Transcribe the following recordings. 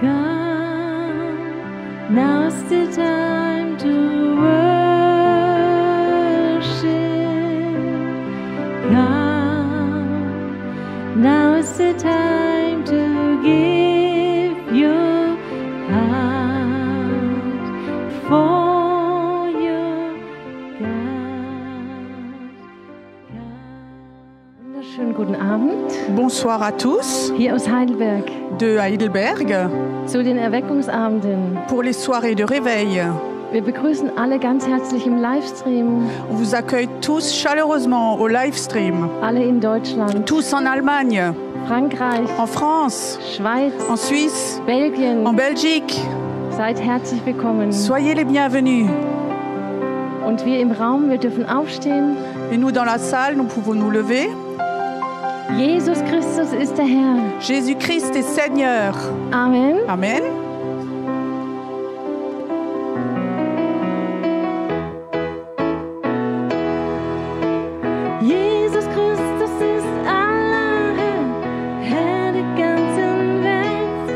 Come, now's the time to worship. Come, now is the time to give your heart for your God. Wunderschönen guten Abend. Bonsoir à tous Hier aus Heidelberg de Heidelberg zu den Erweckungsabenden. pour les soirées de réveil. Wir begrüßen alle ganz herzlich im Livestream, On vous accueille tous chaleureusement au live stream, alle in Deutschland, tous en Allemagne, Frankreich, en France, Schweiz, en Suisse, Belgien. en Belgique. Seid herzlich willkommen. Soyez les bienvenus. Und wir im Raum, wir dürfen aufstehen. Et nous dans la salle, nous pouvons nous lever. Jesus Christus ist der Herr. Jésus-Christ est Seigneur. Amen. Amen. Jesus Christus ist aller Herr, Herr der ganzen Welt.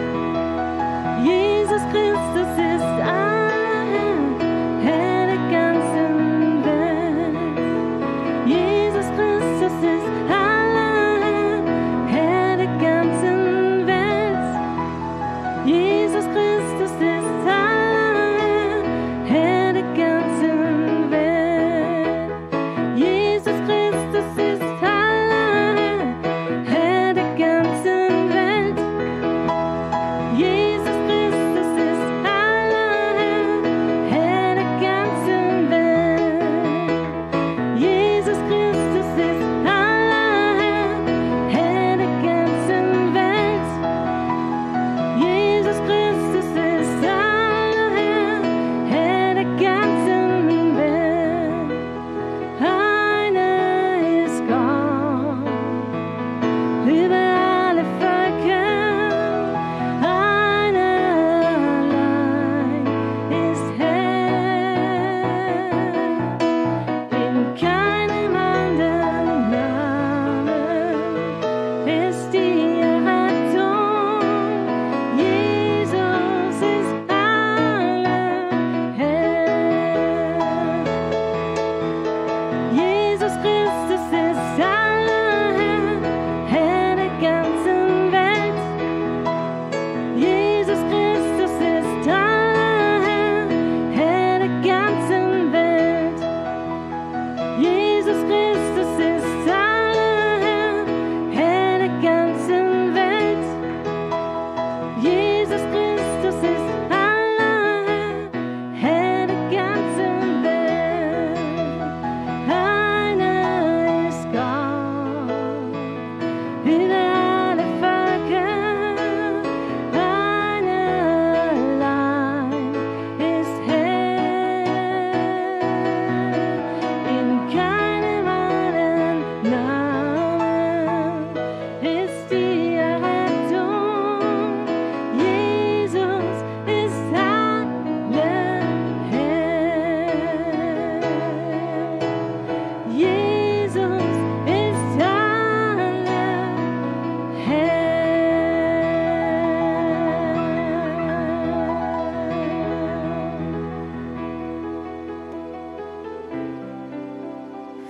Jesus Christus ist aller Herr, Herr der ganzen Welt. Jesus Christus ist aller Herr, Herr der ganzen Welt. Jesus Christus ist aller Herr, Herr der ganzen Welt. Jesus Christus ist aller Herr der ganzen Welt. Jesus Christus ist aller Herr der ganzen Welt. Jesus Christus ist aller Herr der ganzen Welt. Jesus Christus ist aller Herr der ganzen Welt. Einer ist Gott über alle Völker, einer allein ist Herr. In keinem anderen Namen ist die Errettung. Jesus ist aller Herr. Jesus Christus ist aller Herr der ganzen Welt. Jesus Christus ist aller Herr der ganzen Welt. Jesus Christus ist aller Herr der ganzen Welt. Jesus Christus ist aller Herr der ganzen Welt. Einer ist Gott über alle Völker, einer allein ist Herr. In keinem anderen Namen ist die Errettung. Jesus ist aller Herr. Jesus ist aller Herr.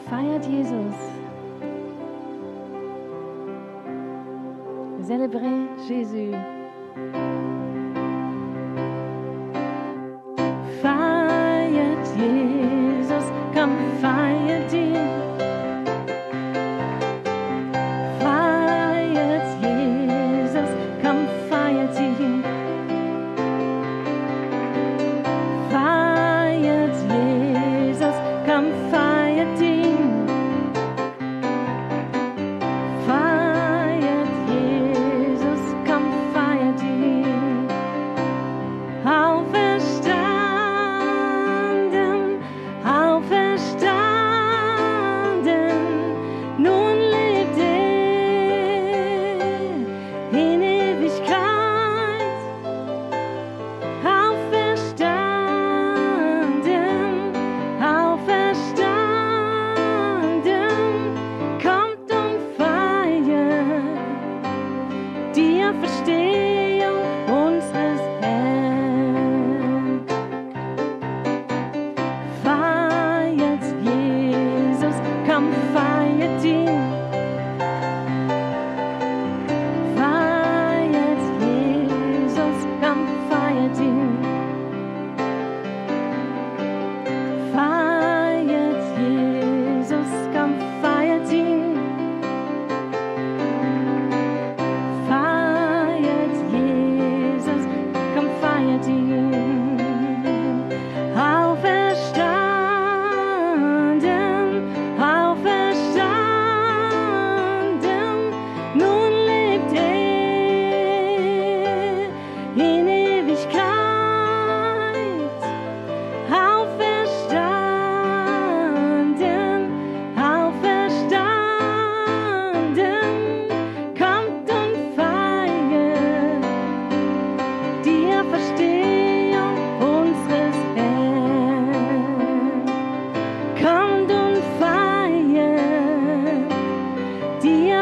Feiert Jesus. Célébrez Jésus. Feiert Jesus, komm, feiert ihn. Feiert Jesus, komm, feiert ihn. Feiert Jesus, komm, feiert ihn. Feiert Jesus, komm, feiert ihn.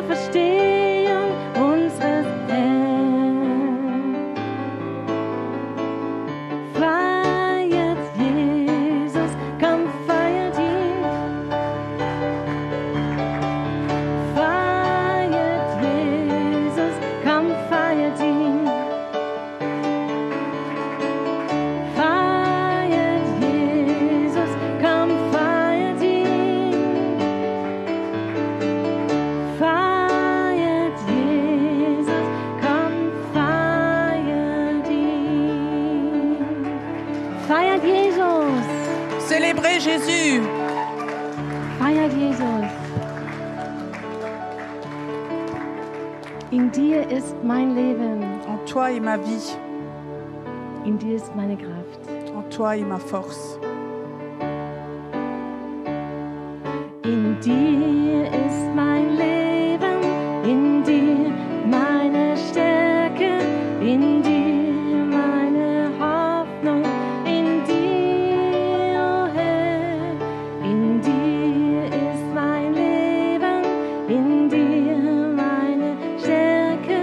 Auferstehung unseres Herrn. Feiert Jesus, komm, feiert ihn. Feiert Jesus, komm, feiert ihn. Feiert Jesus, komm, feiert ihn. Feiert Jesus, komm, feiert ihn. Feiert Jesus, Célébrez Jésus. Feiert Jesus. In dir ist mein Leben, En toi est ma vie. in dir ist meine Kraft. En toi est ma force. in dir ist mein Leben, in dir meine Stärke, in dir meine Hoffnung, in dir, oh Herr, in dir ist mein Leben, in dir meine Stärke,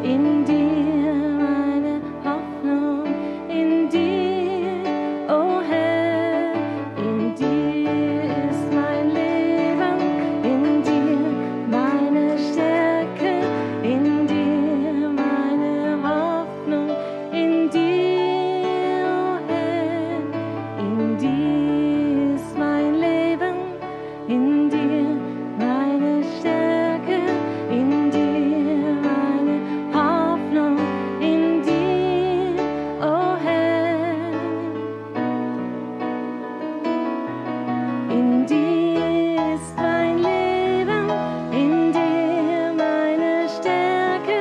in dir meine Hoffnung, in dir, oh Herr, in dir ist mein Leben, in dir meine Stärke, in dir meine Hoffnung, in dir, oh Herr, in dir ist mein Leben, in dir meine Stärke, in dir meine Hoffnung, in dir, oh Herr. In dir ist mein Leben, in dir meine Stärke,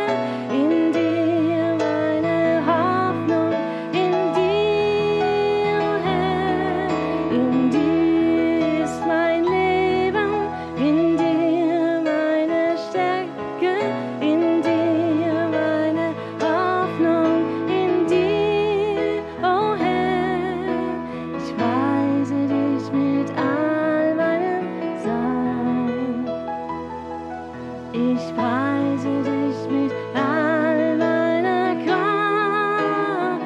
in dir meine Hoffnung, in dir, oh Herr. In dir ist mein Leben, in dir meine Stärke, in dir meine Hoffnung, in dir, oh Herr. Ich preise dich mit all meinem Sein. Ich preise dich mit all meiner Kraft,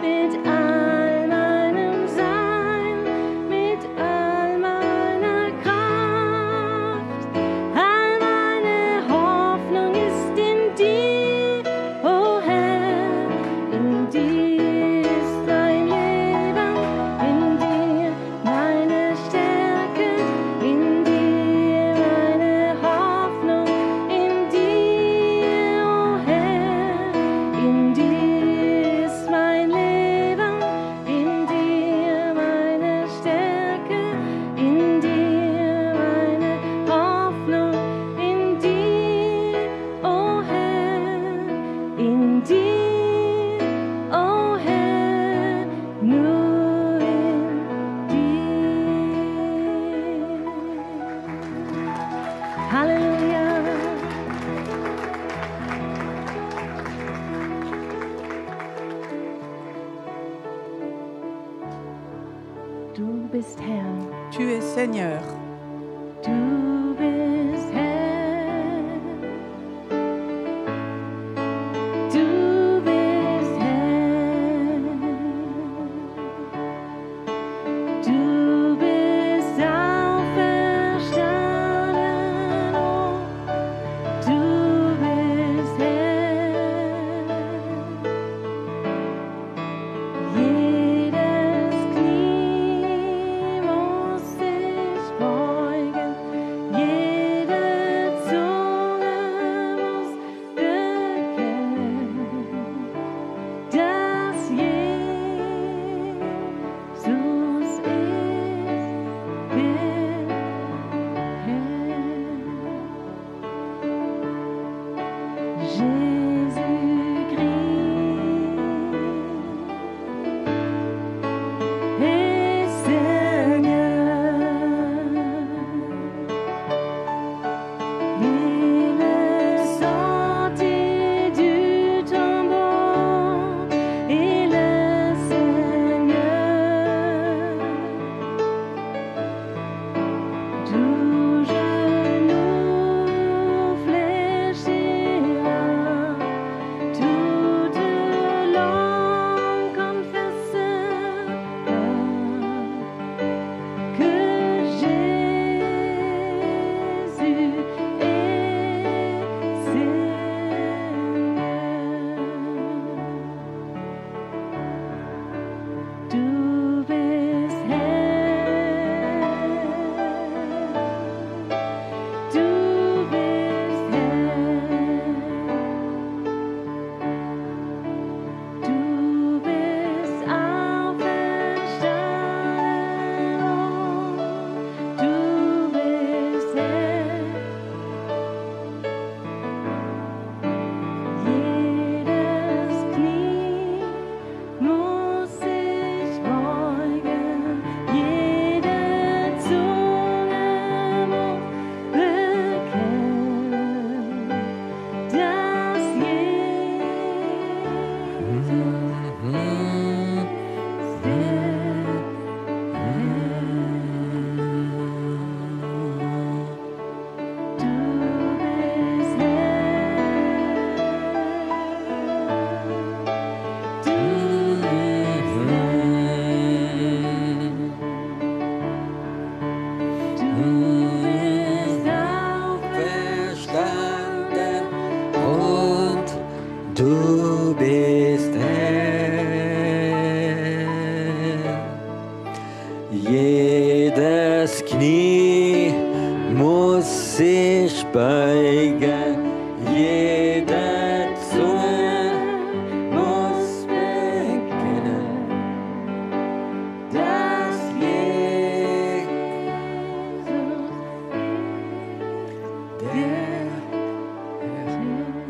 mit all meinem Sein, mit all meiner Kraft. All meine Hoffnung ist in dir, oh Herr. In dir ist mein Leben, in dir meine Stärke, in dir meine Hoffnung, in dir, oh Herr. In dir ist mein Leben, in dir meine Stärke, in dir meine Hoffnung, in dir, oh Herr. In dir, oh Herr, nur in dir. Halleluja. Du bist Herr. Tu es Seigneur. Du bist Herr. Du bist Herr. Du bist auferstanden. Oh, du bist Herr. Jedes Knie muss sich beugen.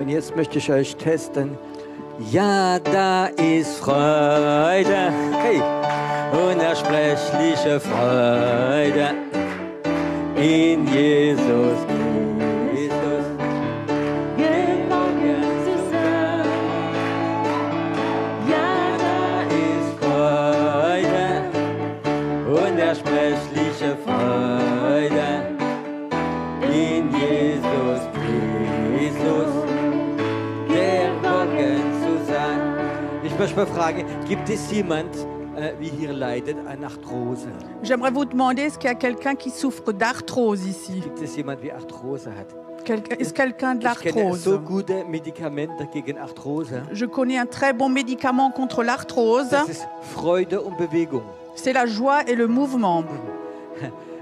Und jetzt möchte ich euch testen. Ja, da ist Freude, hey, unersprechliche Freude in Jesus Christus. Geborgen zu sein. Ja, Da ist Freude, unersprechliche Freude in Jesus Christus. Geborgen zu sein. Ich möchte mal fragen, gibt es jemand, wie hier leidet, an Arthrose? J'aimerais vous demander, est-ce qu'il y a quelqu'un qui souffre d'arthrose ici? Gibt es jemand, wie Arthrose hat? Est-ce quelqu'un de Ich kenne so l'arthrose? gute Medikamente gegen Arthrose. Je connais un très bon médicament contre l'arthrose. Das ist Freude und Bewegung. C'est la joie et le mouvement.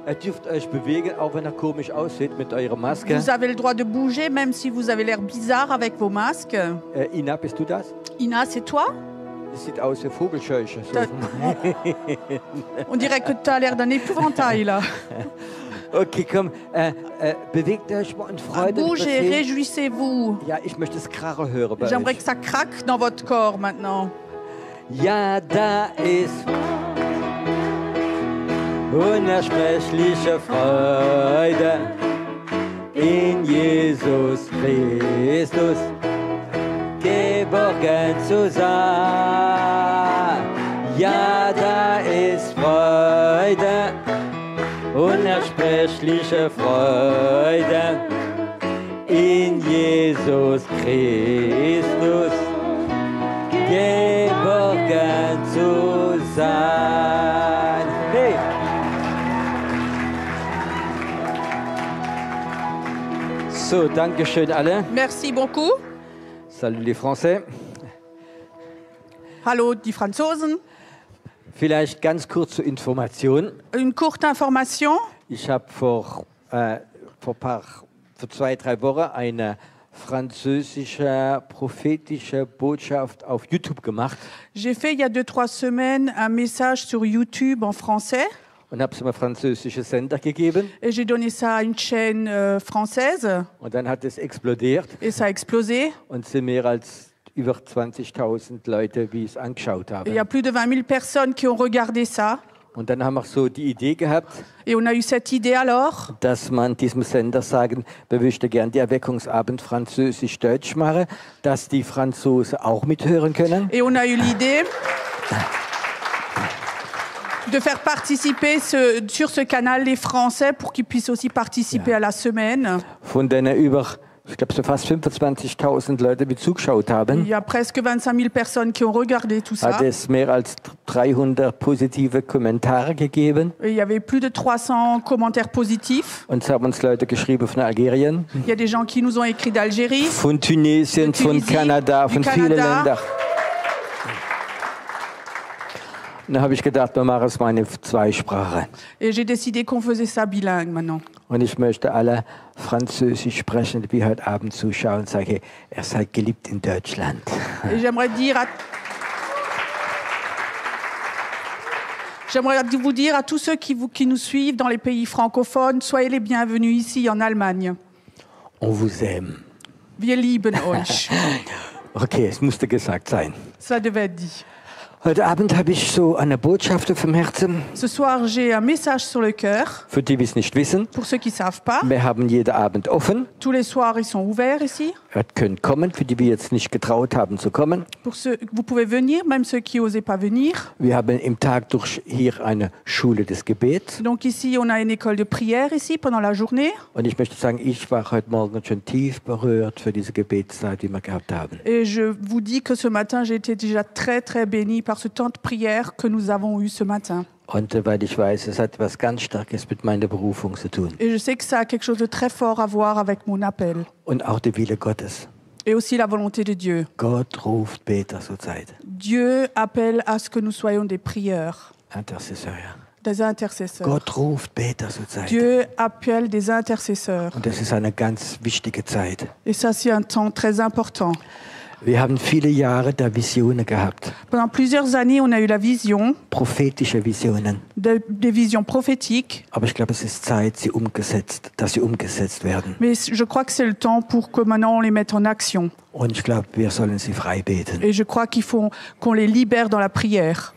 Ihr dürft euch bewegen, auch wenn ihr komisch aussieht mit eurer Maske. Vous avez le droit de bouger, même si vous avez l'air bizarre avec vos masques. Ina, bist du das? Ina, c'est toi? Das sieht aus wie Vogelscheuche. So. Da- On dirait que tu as l'air d'un épouvantail là. Okay, komm, bewegt euch mal und freut euch. Bougez, réjouissez-vous. Ja, ich möchte es Krache hören bei J'aimerais euch. que ça craque dans votre corps maintenant. Ja, da ist unersprechliche Freude in Jesus Christus. Geborgen zu sein. Ja, da ist Freude, unersprechliche Freude in Jesus Christus. Geborgen zu sein. Hey! So, danke schön alle. Merci beaucoup. Salut les Français. Hallo, die Franzosen. Vielleicht ganz kurz zur Information. Une courte information. Ich habe vor 2-3 Wochen eine französische prophetische Botschaft auf YouTube gemacht J'ai fait il y a 2-3 semaines un message sur YouTube en français und habe es einem französischen Sender gegeben. et j'ai donné ça à une chaîne française Und dann hat es explodiert et ça a explosé. und sind mehr als über 20.000 Leute, die es angeschaut Et il y a haben. plus de 20 000 personnes qui ont regardé ça. Und dann haben wir so die Idee gehabt, Et on a eu cette idée alors dass man diesem Sender sagen, wir möchten gern die Erweckungsabend französisch-deutsch machen, dass die Franzosen auch mithören können. et on a eu l'idée de faire participer sur ce canal les Français pour qu'ils puissent aussi participer à la semaine. Von denen über, ich glaube, so fast 25.000 Leute, die zugeschaut Il haben, y a presque 25 000 personnes qui ont regardé tout ça. hat es mehr als 300 positive Kommentare gegeben. Et il y avait plus de 300 commentaires positifs. Und es haben uns Leute geschrieben von Algerien, Il y a des gens qui nous ont écrit d'Algérie. von Tunesien, De von Tunisie, Kanada, du von vielen Kanada. Ländern. Und dann habe ich gedacht, wir machen es mal in 2 Sprachen. Et j'ai décidé qu'on faisait ça bilingue maintenant. Und ich möchte alle Französisch sprechenden, die heute Abend zuschauen, sagen, ihr seid geliebt in Deutschland. Et j'aimerais vous dire à tous ceux qui nous suivent dans les pays francophones, soyez les bienvenus ici en Allemagne. On vous aime. Wir lieben euch. Okay, es musste gesagt sein. Ça devait être dit. Heute Abend habe ich so eine Botschaft auf dem Herzen, Ce soir, j'ai un message sur le cœur. für die, die es nicht wissen. Pour ceux qui ne savent pas, Wir haben jeden Abend offen. tous les soirs, ils sont ouverts ici. Ihr könnt kommen, für die wir jetzt nicht getraut haben zu kommen. Pour ceux, vous pouvez venir, même ceux qui n'osaient pas venir. Wir haben im Tag durch hier eine Schule des Gebets. Donc ici, on a une école de prière ici pendant la journée. Und ich möchte sagen, ich war heute Morgen schon tief berührt für diese Gebetszeit, die wir gehabt haben. Et je vous dis que ce matin, j'ai été déjà très, très bénie par ce temps de prière que nous avons eu ce matin. Und weil ich weiß, es hat etwas ganz Starkes mit meiner Berufung zu tun. Et je sais que ça a quelque chose de très fort à voir avec mon appel. Und auch der Wille Gottes. Et aussi la volonté de Dieu. Gott ruft Beter zur Zeit. Dieu appelle à ce que nous soyons des prieurs, Intercessor, ja. des intercesseurs. Gott ruft Beter zur Zeit. Dieu appelle des intercesseurs. Und das ist eine ganz wichtige Zeit. Et ça, c'est un temps très important. Wir haben viele Jahre da Visionen gehabt, Pendant plusieurs années, on a eu la vision, prophetische Visionen. des visions prophétiques. Aber ich glaube, es ist Zeit, dass sie umgesetzt werden. Mais je crois que c'est le temps pour que maintenant on les mette en action. Und ich glaube, wir sollen sie frei beten. Et je crois qu'il faut qu'on les libère dans la prière.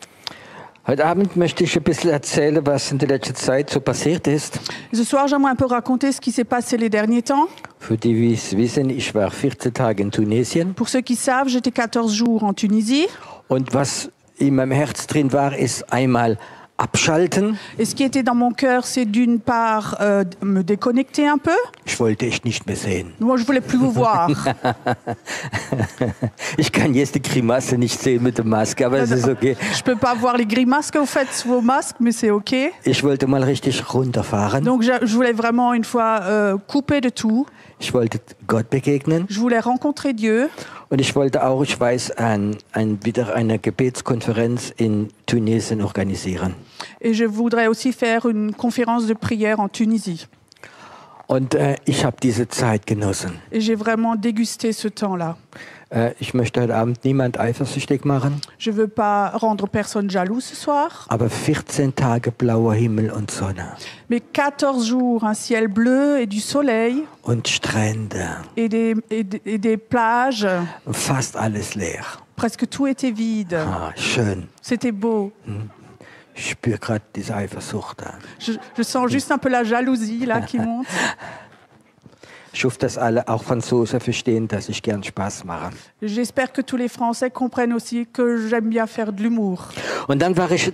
Heute Abend möchte ich ein bisschen erzählen, was in der letzten Zeit so passiert ist. Ce soir, j'aimerais un peu raconter ce qui s'est passé les derniers temps. Für die, die es wissen, ich war 14 Tage in Tunesien. Pour ceux qui savent, j'étais 14 jours en Tunisie. Und was in meinem Herz drin war, ist einmal abschalten. Et ce qui était dans mon cœur, c'est d'une part me déconnecter un peu. Ich wollte echt nicht mehr sehen. Moi, je voulais plus vous voir. Ich kann jetzt die Grimasse nicht sehen mit der Maske, aber es ist okay. Je peux pas voir les grimaces que vous faites sous vos masques, mais c'est OK. Ich wollte mal richtig runterfahren. Donc, je voulais vraiment une fois couper de tout. Ich wollte Gott begegnen. Je voulais rencontrer Dieu. Und ich wollte auch, ich weiß, wieder eine Gebetskonferenz in Tunesien organisieren. Et je voudrais aussi faire une conférence de prière en Tunisie. Und ich habe diese Zeit genossen. Et j'ai vraiment dégusté ce temps-là. Ich möchte heute Abend niemand eifersüchtig machen, Je veux pas rendre personne jaloux ce soir. aber 14 Tage blauer Himmel und Sonne Mais 14 jours, un ciel bleu et du soleil und Strände, et des plages. fast alles leer. Presque tout était vide. Ah, schön. C'était beau. Ich spüre gerade diese Eifersucht. Je sens juste un peu la jalousie là qui monte. Ich hoffe, dass alle, auch Franzosen, verstehen, dass ich gern Spaß mache. J'espère que tous les Français comprennent aussi que j'aime bien faire de l'humour. Und dann war ich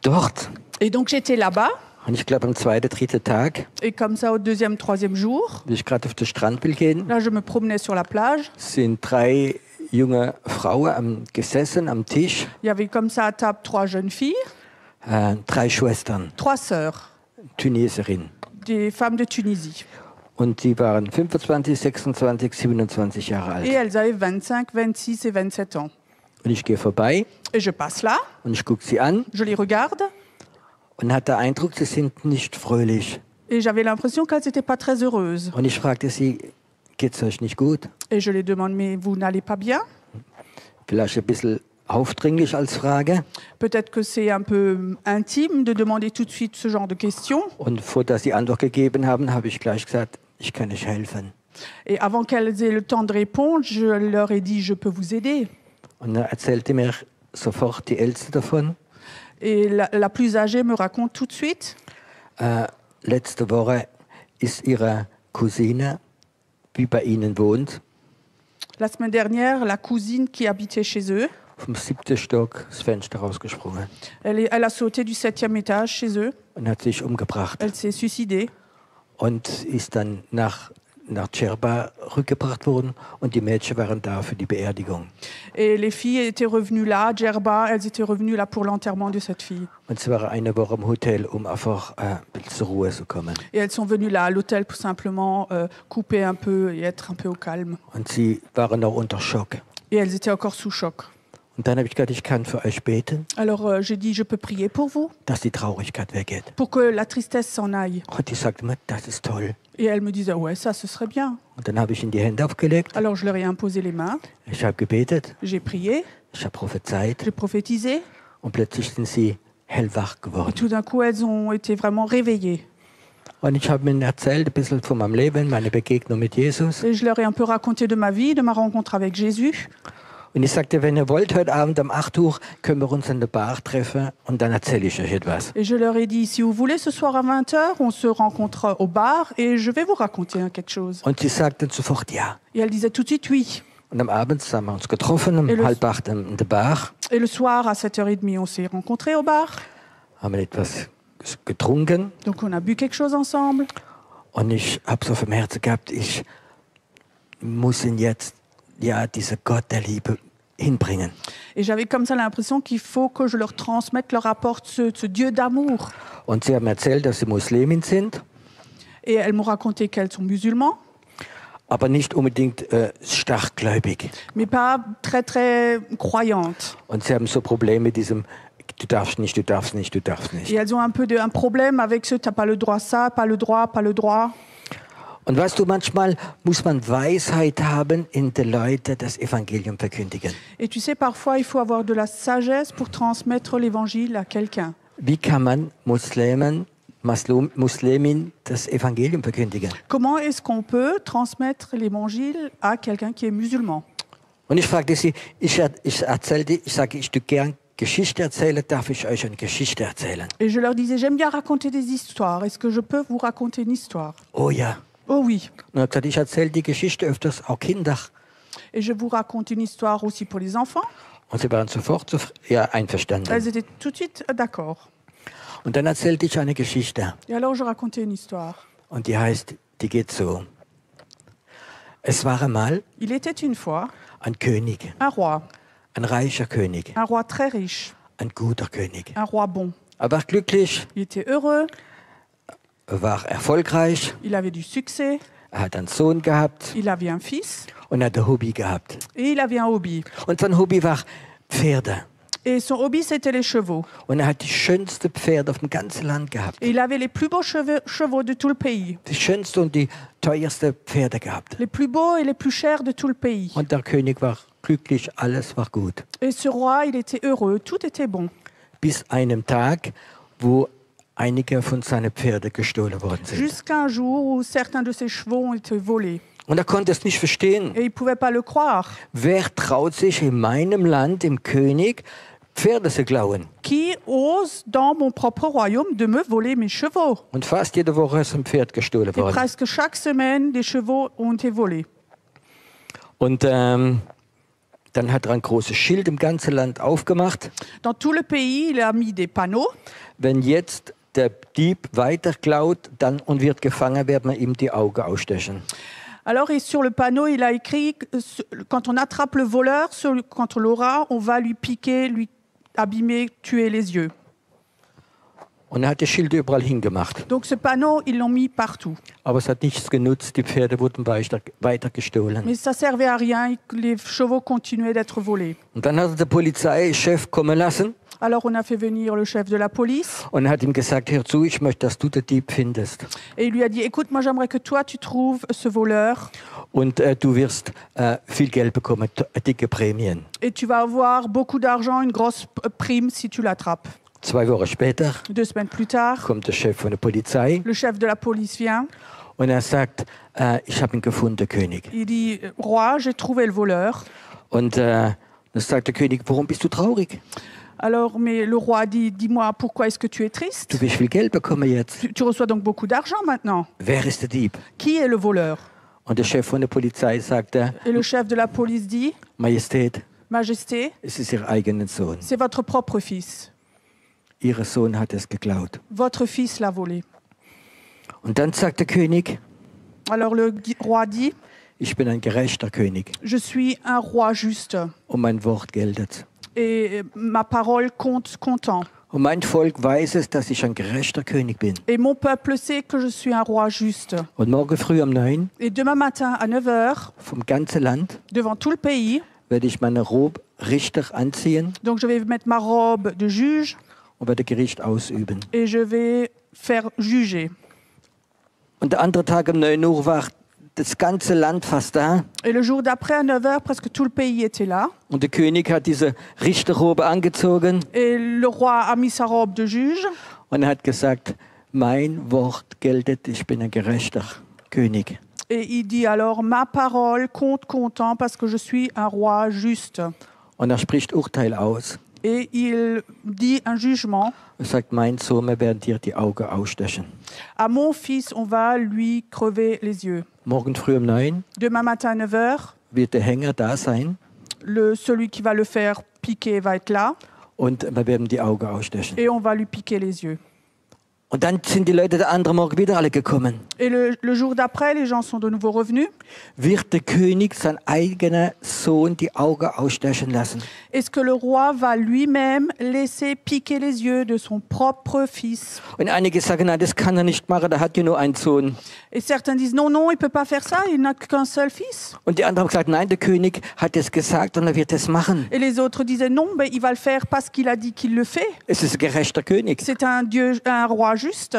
dort. Et donc j'étais là-bas. Und ich glaube, am 2., 3. Tag, Et comme ça, au deuxième, troisième jour, wie ich gerade auf den Strand will gehen, là, je me promenais sur la plage. sind 3 junge Frauen gesessen am Tisch, Il y avait comme ça à table 3 jeunes filles, 3 Schwestern, 3 sœurs, Tuneserinnen. des femmes de Tunisie. Und sie waren 25, 26, 27 Jahre Et alt. elles avaient 25, 26 et 27 ans. Und ich gehe vorbei Et je passe là, und ich gucke sie an je les regarde, und hatte den Eindruck, sie sind nicht fröhlich. et j'avais l'impression qu'elles n'étaient pas très heureuses. Und ich fragte sie, geht's euch nicht gut? Et je les demande, mais vous n'allez pas bien? Vielleicht ein bisschen aufdringlich als Frage. Peut-être que c'est un peu intime de demander tout de suite ce genre de questions. Und bevor dass sie Antwort gegeben haben, habe ich gleich gesagt, ich kann nicht helfen. Et avant qu'elles aient le temps de répondre, je leur ai dit, je peux vous aider. Und dann erzählte mir sofort die Älteste davon. Et la plus âgée me raconte tout de suite. Letzte Woche ist ihre Cousine, die bei ihnen wohnt, La semaine dernière, la cousine qui habitait chez eux, vom 7. Stock das Fenster rausgesprungen elle a sauté du 7e étage chez eux. und hat sich umgebracht. Elle s'est suicidée. Und ist dann nach Djerba rückgebracht worden und die Mädchen waren da für die Beerdigung. Et les filles étaient revenues là, Djerba, elles étaient revenues là pour l'enterrement de cette fille. Und sie waren eine Woche im Hotel, um einfach ein bisschen zur Ruhe zu kommen. Et elles sont venues là à l'hôtel pour simplement couper un peu et être un peu au calme. Und sie waren noch unter Schock. Et elles étaient encore sous choc. Und dann habe ich gesagt, ich kann für euch beten, Alors j'ai dit, je peux prier pour vous, dass die Traurigkeit weggeht. pour que la tristesse s'en aille. Und die sagte mir, das ist toll. Et elle me disait, ouais, ça, ce serait bien. Und dann habe ich ihnen die Hände aufgelegt, Alors je leur ai imposé les mains, ich habe gebetet, j'ai prié, ich habe prophezeit j'ai prophétisé. und plötzlich sind sie hellwach Et geworden. tout d'un coup, elles ont été vraiment réveillées. Und ich habe ihnen erzählt ein bisschen von meinem Leben, meine Begegnung mit Jesus. Et je leur ai un peu raconté de ma vie, de ma rencontre avec Jésus. Und ich sagte, wenn ihr wollt, heute Abend um 8 Uhr können wir uns in der Bar treffen und dann erzähle ich euch etwas. Et je leur ai dit, si vous voulez, ce soir à 20h, on se rencontre au bar et je vais vous raconter quelque chose. Und sie sagten sofort ja. Et elles disaient tout de suite oui. Und am Abend haben wir uns getroffen, um Et le- 7:30 in der Bar, Et le soir, à 7h30, on s'est rencontrés au bar. haben etwas getrunken Donc on a bu quelque chose ensemble. und ich habe so auf dem Herzen gehabt, ich muss ihn jetzt ja dieser Gott der Liebe hinbringen. Et j'avais comme ça l'impression qu'il faut que je leur transmette, leur apporte ce Dieu d'amour. Und sie haben erzählt, dass sie Muslimin sind, Et elles m'ont raconté qu'elles sont musulmans, aber nicht unbedingt starkgläubig. mais pas très, très croyantes. Und sie haben so Probleme mit diesem, du darfst nicht, du darfst nicht, du darfst nicht. Et elles ont un peu un problème avec ce, t'as pas le droit ça, pas le droit, pas le droit. Und weißt du, manchmal muss man Weisheit haben, in den Leuten das Evangelium verkündigen. Et tu sais, parfois, il faut avoir de la sagesse pour transmettre l'évangile à quelqu'un. Wie kann man Muslimin das Evangelium verkündigen? Comment est-ce qu'on peut transmettre l'évangile à quelqu'un qui est musulman? Und ich fragte sie, ich sage, ich tue gern Geschichte erzählen, darf ich euch eine Geschichte erzählen? Et je leur disais, j'aime bien raconter des histoires. Est-ce que je peux vous raconter une histoire? Oh ja. Oh oui. Und er hat gesagt, ich erzähle die Geschichte öfters auch Kinder. Et je vous raconte une histoire aussi pour les enfants. Und sie waren sofort einverstanden. Elles étaient tout de suite d'accord. Und dann erzählte ich eine Geschichte. Et alors je racontais une histoire. Und die geht so. Es war einmal Il était une fois ein König, un roi reicher König, très riche, ein guter König. un roi bon. Er war glücklich, Il était heureux, war erfolgreich, il avait du succès, er hat einen Sohn gehabt il avait un fils und er hat ein Hobby gehabt. et il avait un hobby. Und sein Hobby war Pferde. Et son hobby, c'était les chevaux. Und er hat die schönsten Pferde auf dem ganzen Land gehabt. Et il avait les plus beaux chevaux de tout le pays. Die schönsten und die teuersten Pferde gehabt. Les plus beaux et les plus chers de tout le pays. Und der König war glücklich, alles war gut. Et ce roi, il était heureux, tout était bon. Bis einem Tag, wo einige von seinen Pferden gestohlen worden sind. Jusqu'à un jour où certains de ses chevaux ont été volés. Und er konnte es nicht verstehen. Et il ne pouvait pas le croire. Wer traut sich in meinem Land, im König, Pferde zu klauen? Qui ose, dans mon propre royaume, de me voler mes chevaux? Und fast jede Woche ist ein Pferd gestohlen Et worden. presque chaque semaine, des chevaux ont été volés. Und dann hat er ein großes Schild im ganzen Land aufgemacht. Dans tout le pays, il a mis des panneaux. Wenn jetzt der Dieb weiter klaut und wird gefangen, wird man ihm die Augen ausstechen. Alors, et sur le panneau, il a écrit quand on attrape le voleur, quand on l'aura, on va lui piquer, lui abîmer, tuer les yeux. Und er hat die Schilde überall hingemacht. Donc, ce panneau, ils l'ont mis partout. Aber es hat nichts genutzt, die Pferde wurden weiter gestohlen. Mais ça servait à rien, les chevaux continuaient d'être volés. Und dann hat er den Polizeichef kommen lassen. Alors, on a fait venir le chef de la police. Und er hat ihm gesagt, hör zu, ich möchte, dass du den Dieb findest. Et il lui a dit, écoute, moi j'aimerais que toi tu trouves ce voleur. Und du wirst viel Geld bekommen, dicke Prämien. Et tu vas avoir beaucoup d'argent, une grosse prime si tu l'attrapes. 2 Wochen später 2 semaines plus tard, kommt der Chef von der Polizei le chef de la police vient. und er sagt, ich habe ihn gefunden, König. Il dit, roi, j'ai trouvé le voleur. Und dann sagt der König, warum bist du traurig? Alors, mais le roi dit, dis-moi, pourquoi est-ce que tu es triste? Du wirst viel Geld bekommen jetzt. Tu reçois donc beaucoup d'argent maintenant. Wer ist der Dieb? Qui est le voleur? Und der Chef von der Polizei sagte, Et le chef de la police dit, Majestät, Majesté, es ist Ihr eigener Sohn. c'est votre propre fils. Ihr Sohn hat es geklaut. Votre fils l'a volé. Und dann sagt der König, Alors le roi dit, ich bin ein gerechter König je suis un roi juste. und mein Wort geltet. Et ma parole compte comptant. Und mein Volk weiß es, dass ich ein gerechter König bin. Et mon peuple sait que je suis un roi juste. Und morgen früh um 9 Et demain matin à 9h, vom ganzen Land devant tout le pays, werde ich meine Robe richtig anziehen donc je vais mettre ma robe de juge und werde Gericht ausüben. et je vais faire juger. Und der andere Tag um 9 Uhr war das ganze Land fast da. Et le jour d'après, à 9h, presque tout le pays était là. Und der König hat diese Richterrobe angezogen Et le roi a mis sa robe de juge. und er hat gesagt, mein Wort geltet, ich bin ein gerechter König. Et il dit alors, ma parole compte comptant parce que je suis un roi juste. Und er spricht Urteil aus. Et il dit un jugement. Er sagt, mein Sohn, wir werden dir die Augen ausstechen. À mon fils, on va lui crever les yeux. Morgen früh um 9 Demain matin à 9h, wird der Hänger da sein celui qui va le faire piquer va être là. und wir werden die Augen ausstechen. Et on va lui piquer les yeux. Und dann sind die Leute der anderen Morgen wieder alle gekommen. Et le jour d'après, les gens sont de nouveau revenus. Wird der König sein eigener Sohn die Augen ausstechen lassen? Est-ce que le roi va lui-même laisser piquer les yeux de son propre fils? Und einige sagen, nein, das kann er nicht machen, der hat ja nur einen Sohn. Et certains disent non, non, il ne peut pas faire ça, il n'a qu'un seul fils. Und die anderen haben gesagt, nein, der König hat es gesagt und er wird es machen. Et les autres disaient non, ben, il va le faire parce qu'il a dit qu'il le fait. Es ist ein gerechter König. C'est un Dieu, un roi juste.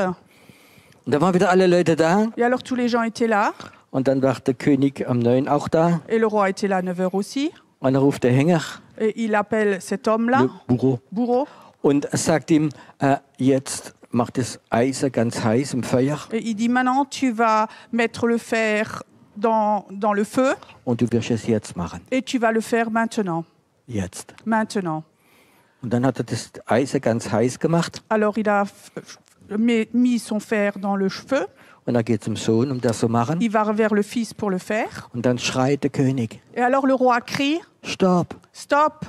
Und da waren wieder alle Leute da. Et alors tous les gens étaient là. Und dann war der König am 9 auch da. Et le roi était là à 9 h aussi. Und er ruft der Hänger, Et il appelle cet homme-là, le bourreau. und sagt ihm, jetzt macht das Eisen ganz heiß im Feuer Et il dit, maintenant, tu vas mettre le fer dans le feu und du wirst es jetzt machen. et tu vas le faire maintenant. Jetzt. Maintenant. Und dann hat er das Eisen ganz heiß gemacht Alors, il a mis son fer dans le feu. und er geht zum Sohn, das zu machen. Il va vers le fils pour le faire. Und dann schreit der König, Et alors, le roi crie, Stopp! stop.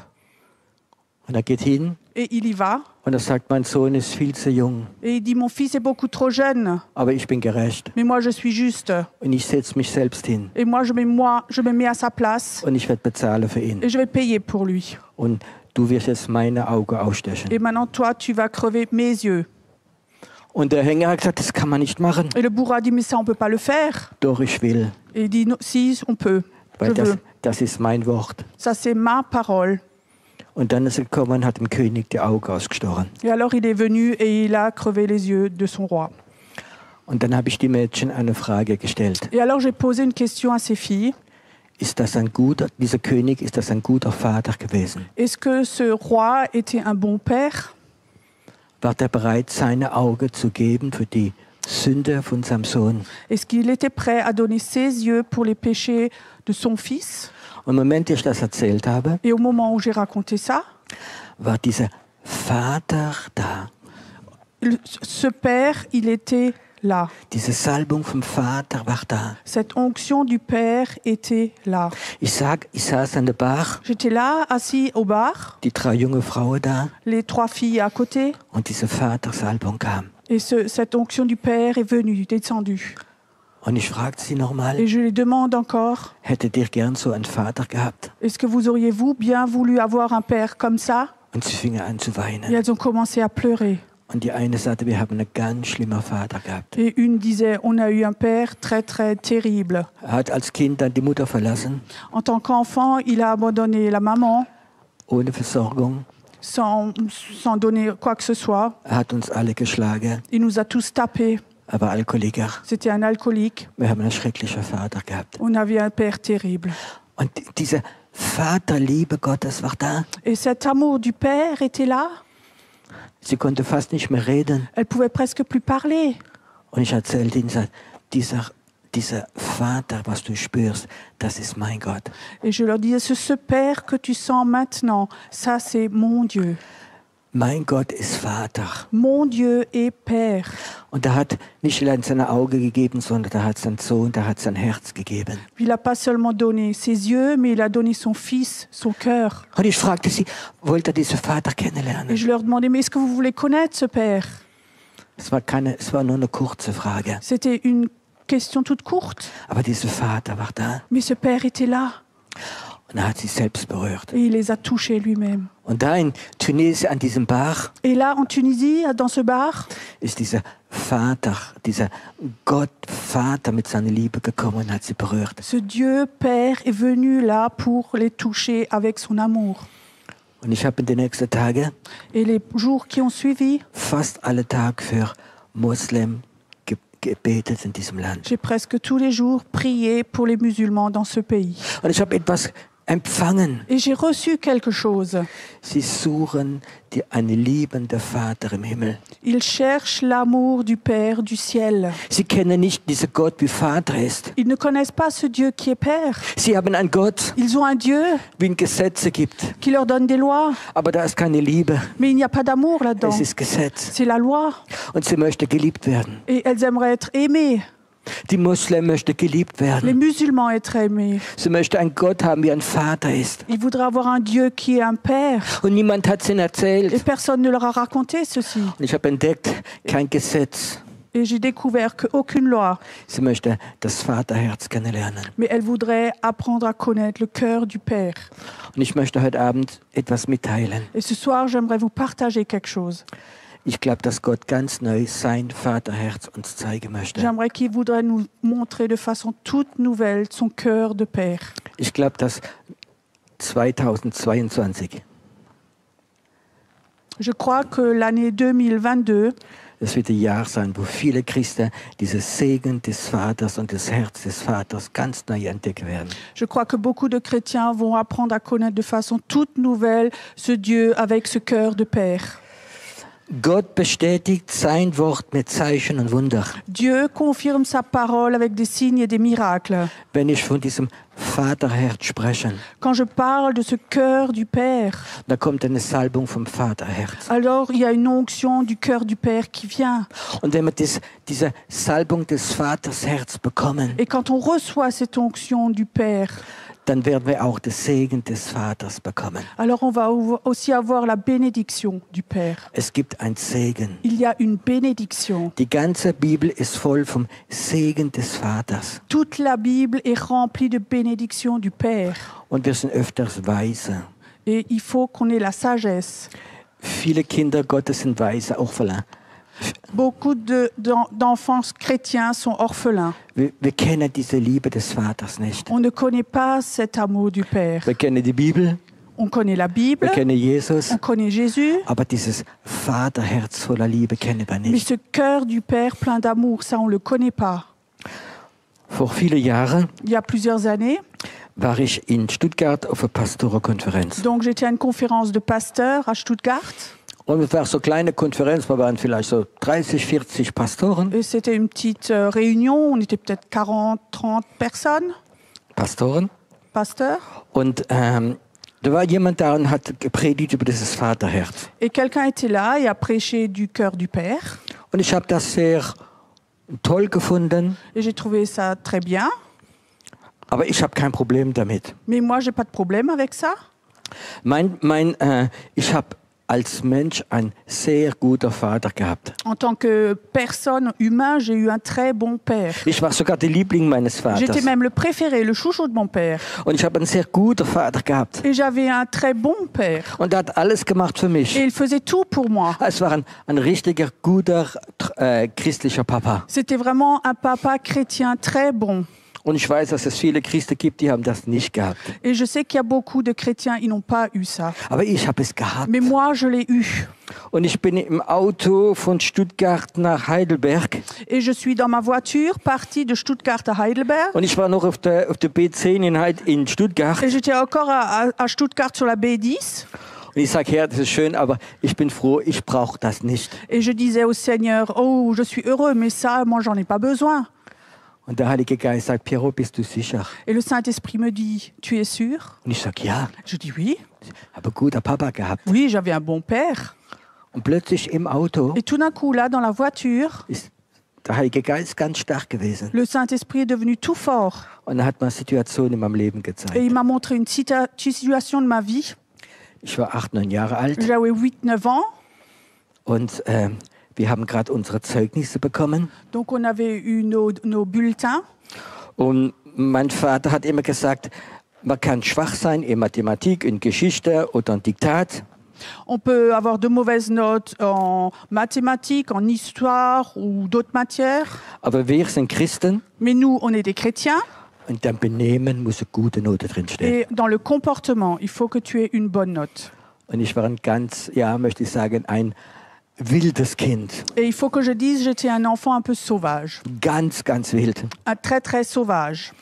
Und er geht hin Et il y va. und er sagt, mein Sohn ist viel zu jung, Et il dit, mon fils est beaucoup trop jeune, aber ich bin gerecht. mais moi, je suis juste. Und ich setze mich selbst hin Et moi, je me mets à sa place und ich werde bezahlen für ihn. et je vais payer pour lui. Und du wirst jetzt meine Augen ausstechen. Et maintenant, toi, tu vas crever mes yeux. Und der Hänger hat gesagt, das kann man nicht machen. Et le bourreau a dit, mais ça, on ne peut pas le faire. Doch, ich will. Et il dit, non, si, on peut. Je Weil veux. das ist mein Wort. Ça, c'est ma parole. Und dann ist er gekommen und hat dem König die Augen ausgestochen. Et alors, il est venu et il a crevé les yeux de son roi. Und dann habe ich die Mädchen eine Frage gestellt. Et alors, j'ai posé une question à ses filles. Dieser König, ist das ein guter Vater gewesen? Est-ce que ce roi était un bon père? War er bereit, seine Augen zu geben für die Sünde von seinem Sohn? Est-ce qu'il était prêt à donner ses yeux pour les péchés de son fils? Und im Moment, als ich das erzählt habe, Et au moment où j'ai raconté ça, war dieser Vater da. Ce père, il était là. Diese Salbung vom Vater war da. Cette onction du père était là. Ich saß an der Bar, J'étais là, assis au bar, die 3 junge Frauen da, les 3 filles à côté, und diese Vatersalbung kam. et cette onction du père est venue, descendue. Und ich fragte sie nochmal, Et je les demande encore, hättet ihr gern so einen Vater gehabt? est-ce que vous auriez, vous, bien voulu avoir un père comme ça? Und sie fingen an zu Et weinen. elles ont commencé à pleurer. Und die eine sagte, wir haben einen ganz schlimmen Vater gehabt. Et une disait, on a eu un père très, très terrible. Er hat als Kind dann die Mutter verlassen, En tant qu'enfant, il a abandonné la maman ohne Versorgung. sans donner quoi que ce soit. Er hat uns alle geschlagen. Il nous a tous tapés. Er war Alkoholiker. C'était un alcoolique. Wir haben einen schrecklichen Vater gehabt. On avait un père terrible. Und diese Vaterliebe Gottes war da. Et cet amour du père était là. Sie konnte fast nicht mehr reden. Elle pouvait presque plus parler. Und ich erzählte ihnen, dieser Vater, was du spürst, das ist mein Gott. Et je leur disais, ce père que tu sens maintenant, ça c'est mon Dieu. Mein Gott ist Vater. Mon Dieu est Père. Und er hat nicht allein seine Augen gegeben, sondern er hat seinen Sohn, er hat sein Herz gegeben. Il n'a pas seulement donné ses yeux, mais il a donné son fils, son cœur. Und ich fragte sie, wollt ihr diesen Vater Et kennenlernen? je leur demandais, mais est-ce que vous voulez connaître ce Père? Es war nur eine kurze Frage. C'était une question toute courte, Aber dieser Vater war da mais ce Père était là und er hat sich selbst berührt. et il les a touchés lui-même. Und da in Tunesien, an diesem Bar, Et là, en Tunisie, dans ce bar, ist dieser Vater, dieser Gott-Vater mit seiner Liebe gekommen und hat sie berührt. ce Dieu Père est venu là pour les toucher avec son amour. Und ich habe in den nächsten Tagen Et les jours qui ont suivi, fast alle Tage für Muslim gebetet in diesem Land. j'ai presque tous les jours prié pour les musulmans dans ce pays. Und ich habe etwas empfangen. Et j'ai reçu quelque chose. Sie suchen einen liebenden Vater im Himmel. Ils cherchent l'amour du Père du ciel. Sie kennen nicht diesen Gott, wie Vater ist. Ils ne connaissent pas ce Dieu qui est Père. Sie haben einen Gott, Ils ont un Dieu wie es Gesetze gibt. qui leur donne des lois, Aber da ist keine Liebe. mais il n'y a pas d'amour là-dedans. Es ist Gesetz. C'est la loi. Und sie möchte geliebt werden. Et elles aimeraient être aimées. Die Muslim möchte geliebt Les werden. musulmans être aimés. Sie möchte einen Gott haben, wie ein Vater ist. Ils voudraient avoir un Dieu qui est un Père. Und niemand hat es ihnen Et erzählt. personne ne leur a raconté ceci. Und ich habe entdeckt, kein Gesetz. Et j'ai découvert qu'aucune loi, Sie möchte das Vaterherz kennenlernen. mais elle voudrait apprendre à connaître le cœur du Père. Und ich möchte heute Abend etwas mitteilen. Et ce soir, j'aimerais vous partager quelque chose. Ich glaube, dass Gott ganz neu sein Vaterherz uns zeigen möchte. J'aimerais qu'il voudrait nous montrer de façon toute nouvelle son cœur de Père. Ich glaube, dass 2022 Je crois que l'année 2022 es wird ein Jahr sein, wo viele Christen dieses Segen des Vaters und das Herz des Vaters ganz neu entdecken werden. Je crois que beaucoup de chrétiens vont apprendre à connaître de façon toute nouvelle ce Dieu avec ce cœur de Père. Gott bestätigt sein Wort mit Zeichen und Wunder. Dieu confirme sa parole avec des signes et des miracles. Wenn ich von diesem Vaterherz spreche, Quand je parle de ce cœur du Père, da kommt eine Salbung vom Vaterherz. alors il y a une onction du cœur du Père qui vient. Und wenn wir diese Salbung des Vatersherz bekommen, Et quand on reçoit cette onction du Père, dann werden wir auch den Segen des Vaters bekommen. alors on va aussi avoir la bénédiction du Père. Es gibt ein Segen. Il y a une bénédiction. Die ganze Bibel ist voll vom Segen des Vaters. Toute la Bible est remplie de bénédictions du Père. Und wir sind öfters weise. Et il faut qu'on ait la sagesse. Viele Kinder Gottes sind weise, auch verlangt. Beaucoup d'enfants chrétiens sont orphelins. Wir kennen diese Liebe des Vaters nicht. On ne connaît pas cet amour du Père. Wir kennen die Bibel, On connaît la Bible, wir kennen Jesus, on connaît Jésus, aber dieses Vaterherz voller Liebe kennen wir mais nicht. ce cœur du Père plein d'amour, ça on ne le connaît pas. Vor vielen Jahren Il y a plusieurs années, war ich in Stuttgart auf einer Pastorenkonferenz. donc j'étais à une conférence de pasteurs à Stuttgart. Und es war so eine kleine Konferenz, wir waren vielleicht so 30, 40 Pastoren. Et c'était une petite réunion, on était peut-être 40, 30 personnes, pasteurs. Und da war jemand da und hat gepredigt über dieses Vaterherz. Et quelqu'un était là et a prêché du cœur du Père. Und ich habe das sehr toll gefunden, Et j'ai trouvé ça très bien. aber ich habe kein Problem damit. Mais moi, j'ai pas de problème avec ça. Ich habe als Mensch einen sehr guter Vater gehabt. En tant que personne humain, j'ai eu un très bon père. Ich war sogar der Liebling meines J'étais Vaters. même le préféré, le chouchou de mon père. Und ich habe einen sehr guten Vater gehabt. Et j'avais un très bon père. Und er hat alles gemacht für Et mich. il faisait tout pour moi. Es war ein richtiger, guter, christlicher Papa. C'était vraiment un papa chrétien très bon. Und ich weiß, dass es viele Christen gibt, die haben das nicht gehabt. Et je sais qu'il y a beaucoup de chrétiens, ils n'ont pas eu ça. Aber ich habe es gehabt. Mais moi, je l'ai eu. Und ich bin im Auto von Stuttgart nach Heidelberg. Et je suis dans ma voiture, partie de Stuttgart à Heidelberg. Und ich war noch auf der B10 in Stuttgart. Et j'étais encore à Stuttgart sur la B10. Und ich sage, Herr, das ist schön, aber ich bin froh, ich brauche das nicht. Et je disais au Seigneur, oh, je suis heureux, mais ça, moi, j'en ai pas besoin. Und der Heilige Geist sagt, Piero, bist du sicher? Et le Saint-Esprit me dit, tu es sûr? Und ich sage, ja, Je dis oui. habe guter Papa gehabt. Oui, j'avais un bon père. Und plötzlich im Auto Et tout d'un coup, là, dans la voiture, ist der Heilige Geist ganz stark gewesen. le Saint-Esprit est devenu tout fort. Und er hat mir Situationen in meinem Leben Et gezeigt. il m'a montré une situation de ma vie. Ich war 8, 9 Jahre alt J'avais 8-9 ans. und wir haben gerade unsere Zeugnisse bekommen. Donc, on avait eu nos bulletins. Und mein Vater hat immer gesagt, man kann schwach sein in Mathematik, in Geschichte oder in Diktat. On peut avoir de mauvaises notes en mathématiques, en histoire ou d'autres matières. Aber wir sind Christen Mais nous, on est des chrétiens. und dein Benehmen muss eine gute Note drinstehen. Et dans le comportement, il faut que tu aies une bonne note. Und ich war ein ganz, ja, möchte ich sagen, ein wildes Kind. Et il faut que je dise, j'étais un enfant un peu sauvage. Ganz, ganz wild. Un très, très sauvage.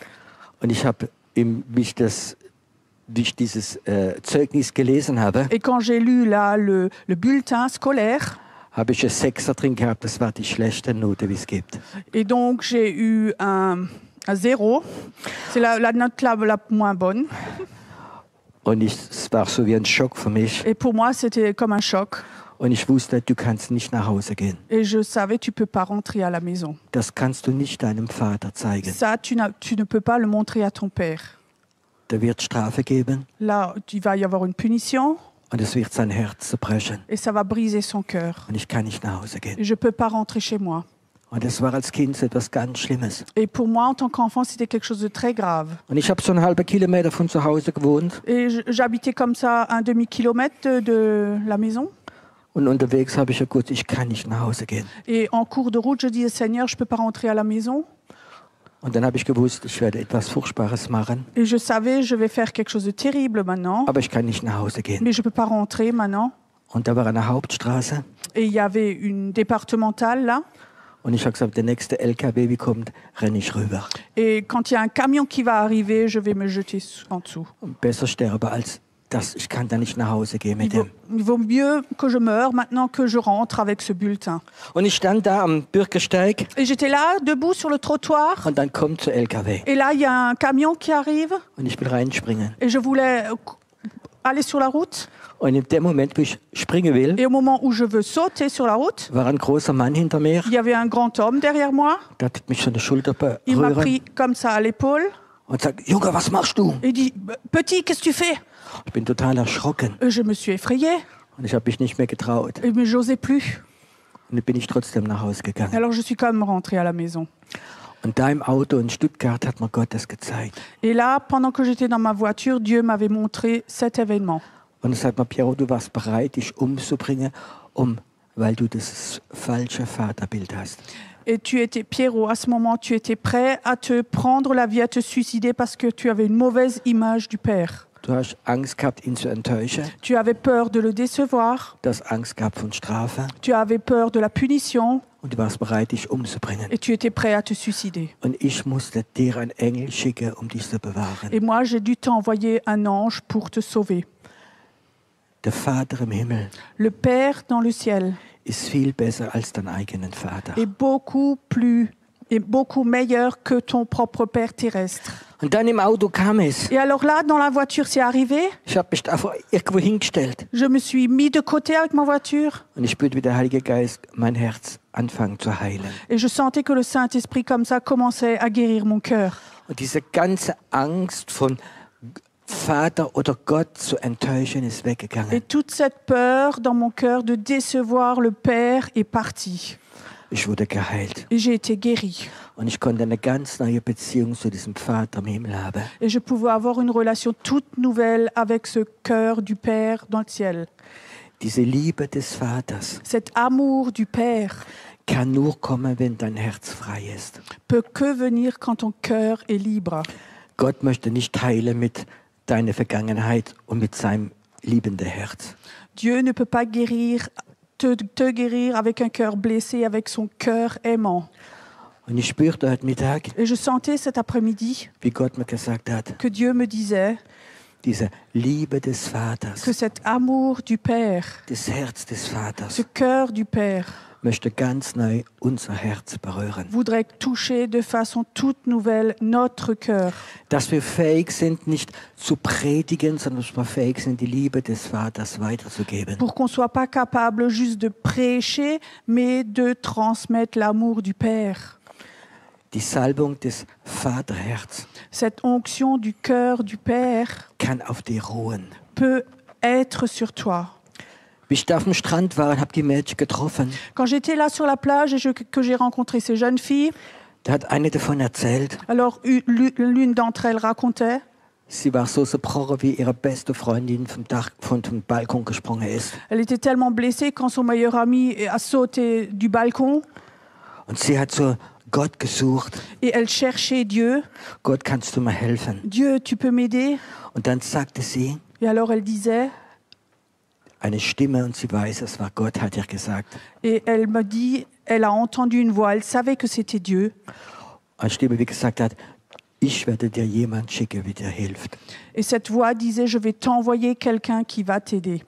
Und ich habe, wie ich dieses Zeugnis gelesen habe, Et quand j'ai lu là le bulletin scolaire, habe ich 6er drin gehabt. Das war die schlechte Note, wie es gibt. et donc j'ai eu un 0. C'est la note la moins bonne. Und es war so wie ein Schock für mich. Et pour moi, c'était comme un choc. Und ich wusste, du kannst nicht nach Hause gehen. Et je savais, tu peux pas rentrer à la maison. Das kannst du nicht deinem Vater zeigen. Ça, tu ne peux pas le montrer à ton père. Der wird Strafe geben Là, il va y avoir une punition und es wird sein Herz zerbrechen. et ça va briser son cœur. Und ich kann nicht nach Hause gehen. Et je peux pas rentrer chez moi. Und das war als Kind so etwas ganz Schlimmes. Et pour moi, en tant qu'enfant, c'était quelque chose de très grave. Und ich habe so einen halben Kilometer von zu Hause gewohnt. Et j'habitais comme ça un demi-kilomètre de la maison. Und unterwegs habe ich gesagt, ich kann nicht nach Hause gehen. Et en cours de route, je disais, Seigneur, je peux pas rentrer à la maison. Und dann habe ich gewusst, ich werde etwas Furchtbares machen, Et je savais, je vais faire quelque chose de terrible maintenant. aber ich kann nicht nach Hause gehen. Mais je peux pas rentrer maintenant. Und da war eine Hauptstraße Et il y avait une départementale là. Und ich habe gesagt, der nächste LKW, wie kommt, renne ich rüber. Et quand il y a un camion qui va arriver, je vais me jeter en dessous. Und besser sterbe als das. Ich kann da nicht nach Hause gehen mit dem. Il vaut mieux que je meure maintenant que je rentre avec ce bulletin. Und ich stand da am Bürgersteig Et j'étais là, debout sur le trottoir. und dann kommt der LKW. Et là, il y a un camion qui arrive. Und ich will reinspringen. Et je voulais aller sur la route. Und in dem Moment, wo ich springen will, Et au moment où je veux sauter sur la route, war ein großer Mann hinter mir. il y avait un grand homme derrière moi. Der hat mich von der Schulter Il m'a berühren pris comme ça à l'épaule. und sagt, Junge, was machst du? Et dit, petit, qu'est-ce que tu fais? Ich bin total erschrocken. Je me suis effrayée, Und ich habe mich nicht mehr getraut. mais j'osais plus. Und dann bin ich trotzdem nach Hause gegangen. Alors je suis quand même rentrée à la maison. Und da im Auto in Stuttgart hat mir Gott das gezeigt. Et là, pendant que j'étais dans ma voiture, Dieu m'avait montré cet événement. Und er sagt mir, Piero, du warst bereit, dich umzubringen, weil du das falsche Vaterbild hast. Et tu étais, Pierrot, à ce moment, tu étais prêt à te prendre la vie, à te suicider parce que tu avais une mauvaise image du Père. Du hast Angst gehabt, ihn zu enttäuschen. Tu avais peur de le décevoir. Du hast Angst gehabt von Strafe. Tu avais peur de la punition. Und du warst bereit, dich umzubringen. Et tu étais prêt à te suicider. Und ich musste dir einen Engel schicken, dich zu bewahren. Et moi, j'ai dû t'envoyer un ange pour te sauver. Der Vater im Himmel Le Père dans le ciel ist viel besser als dein eigenen Vater. est beaucoup meilleur que ton propre Père terrestre. Und dann im Auto kam es. Et alors là, dans la voiture, c'est arrivé. Ich habe mich einfach irgendwo hingestellt. Je me suis mis de côté avec ma voiture. Und ich spürte, wie der Heilige Geist mein Herz anfängt zu heilen. Et je sentais que le Saint-Esprit, comme ça, commençait à guérir mon cœur. Und diese ganze Angst von Vater oder Gott zu enttäuschen ist weggegangen. Et toute cette peur dans mon cœur de décevoir le Père est partie. Ich wurde geheilt. Et j'ai été guérie. Und ich konnte eine ganz neue Beziehung zu diesem Vater im Himmel haben. Et je pouvais avoir une relation toute nouvelle avec ce cœur du Père dans le ciel. Diese Liebe des Vaters Cet amour du Père kann nur kommen, wenn dein Herz frei ist. peut que venir quand ton cœur est libre. Gott möchte nicht teilen mit deiner Vergangenheit und mit seinem liebenden Herz. Dieu ne peut pas te guérir avec un cœur blessé, avec son cœur aimant. Und ich spürte heute Mittag, Et je sentais cet après-midi wie Gott mir gesagt hat, que Dieu me disait diese Liebe des Vaters, que cet amour du Père, das Herz des ce Vaters, cœur du Père, möchte ganz neu unser Herz berühren. voudrait toucher de façon toute nouvelle notre cœur. Dass wir fähig sind, nicht zu predigen, sondern dass wir fähig sind, die Liebe des Vaters weiterzugeben. Pour qu'on ne soit pas capable juste de prêcher, mais de transmettre l'amour du Père. Die Salbung des Vaterherz Cette onction du cœur du Père kann auf dir ruhen. peut être sur toi. Wie ich da auf dem Strand war und habe die Mädchen getroffen, Quand j'étais là sur la plage et que j'ai rencontré ces jeunes filles, da hat eine davon erzählt, alors l'une d'entre elles racontait, sie war so zerbrochen, wie ihre beste Freundin vom Balkon gesprungen ist. elle était tellement blessée quand son meilleur ami a sauté du balcon Und sie hat so Gott gesucht. et elle cherchait Dieu. Gott, kannst du mir helfen? Dieu, tu peux m'aider? Und dann sagte sie, Et alors elle disait, eine Stimme, und sie weiß, es war Gott, hat ihr gesagt. et elle me dit, elle a entendu une voix, elle savait que c'était Dieu. Eine Stimme, wie gesagt hat, ich werde dir jemand schicken, wie dir hilft. Et cette voix disait, je vais t'envoyer quelqu'un qui va t'aider.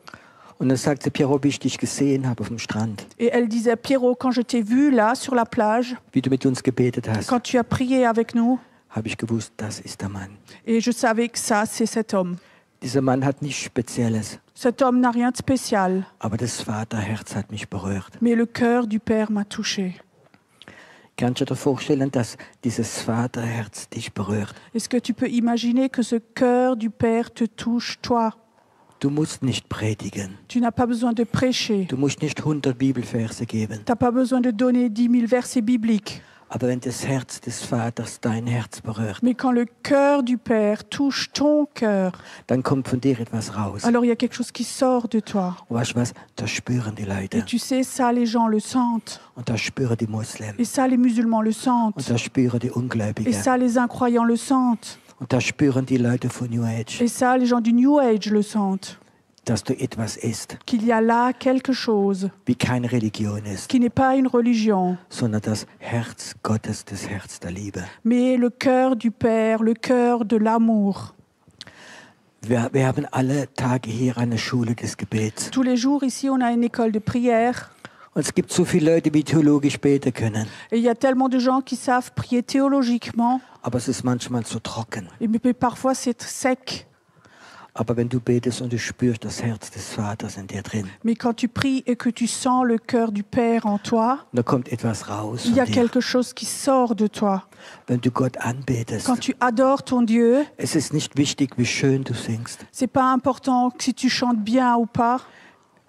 Und dann sagte Piero, wie ich dich gesehen habe auf dem Strand, Et elle disait, Pierrot, quand je t'ai vu là sur la plage, wie du mit uns gebetet hast, quand tu as prié avec nous, habe ich gewusst, das ist der Mann. et je savais que ça, c'est cet homme. Dieser Mann hat nichts Spezielles, Cet homme n'a rien de spécial, aber das Vaterherz hat mich berührt. mais le cœur du Père m'a touché. Kannst du dir vorstellen, dass dieses Vaterherz dich berührt? Est-ce que tu peux imaginer que ce cœur du Père te touche, toi? Du musst nicht predigen. Tu n'as pas besoin de prêcher. Du musst nicht 100 Bibelverse geben. Tu n'as pas besoin de donner 10 000 versets bibliques. Aber wenn das Herz des Vaters dein Herz berührt, Mais quand le cœur du Père touche ton cœur, dann kommt von dir etwas raus. alors il y a quelque chose qui sort de toi. Und weißt du was? Das spüren die Et Leute. tu sais, ça, les gens le sentent. Und das spüren die Muslimen. Et ça, les musulmans le Und sentent. das spüren die Et Ungläubigen. ça, les incroyants le sentent. Und das spüren die Leute von New Age. Et ça, les gens du New Age le sentent. dass du etwas isst, qu'il y a là quelque chose wie keine Religion ist, qui n'est pas une religion, sondern das Herz Gottes, das Herz der Liebe. mais le cœur du Père, le cœur de l'amour. Wir haben alle Tage hier eine Schule des Gebets. Tous les jours ici, on a une école de prière. Und es gibt so viele Leute, die theologisch beten können. Et il y a tellement de gens qui savent prier théologiquement, Aber es ist manchmal so trocken. mais parfois c'est sec. Aber wenn du betest und du spürst das Herz des Vaters in dir drin, Mais quand tu pries et que tu sens le cœur du Père en toi, da kommt etwas raus il y a von dir. quelque chose qui sort de toi. Wenn du Gott anbetest, Quand tu adores ton Dieu, es ist nicht wichtig, wie schön du singst. c'est pas important si tu chantes bien ou pas,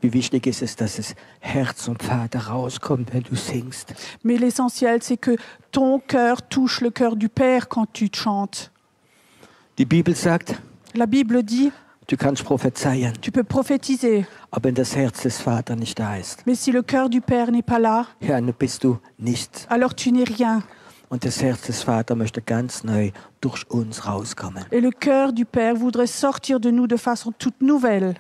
Wie wichtig ist es, dass das Herz und Vater rauskommt, wenn du singst. mais l'essentiel c'est que ton cœur touche le cœur du Père quand tu chantes. Die Bibel sagt, La Bible dit, du kannst prophezeien, tu peux prophétiser, aber wenn das Herz des Vaters nicht da ist, mais si le cœur du Père n'est pas là, ja, dann bist du nichts. alors tu n'es rien. Und das Herz des Vaters möchte ganz neu durch uns rauskommen. Et le cœur du Père voudrait sortir de nous de façon toute nouvelle.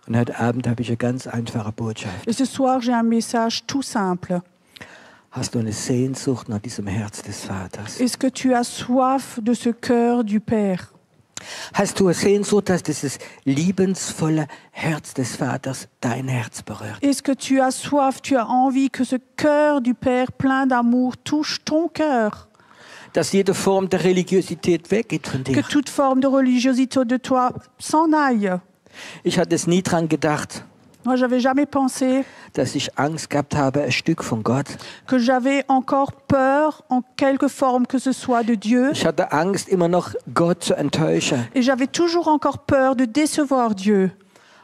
Und heute Abend habe ich eine ganz einfache Botschaft. Et ce soir, j'ai un message tout simple. Hast du eine Sehnsucht nach diesem Herz des Vaters? Est-ce que tu as soif de ce cœur du Père? Hast du eine Sehnsucht, dass dieses liebensvolle Herz des Vaters dein Herz berührt? Est-ce que tu as soif, tu as envie que ce cœur du Père plein d'amour touche ton cœur? Dass jede Form der Religiosität weggeht von Que dir? toute forme de religiosité de toi s'en aille. Ich hatte es nie dran gedacht, Moi, j'avais jamais pensé dass ich Angst gehabt habe, ein Stück von Gott. que j'avais encore peur, en quelque forme que ce soit, de Dieu. Ich hatte Angst, immer noch Gott zu enttäuschen. Et j'avais toujours encore peur de décevoir Dieu.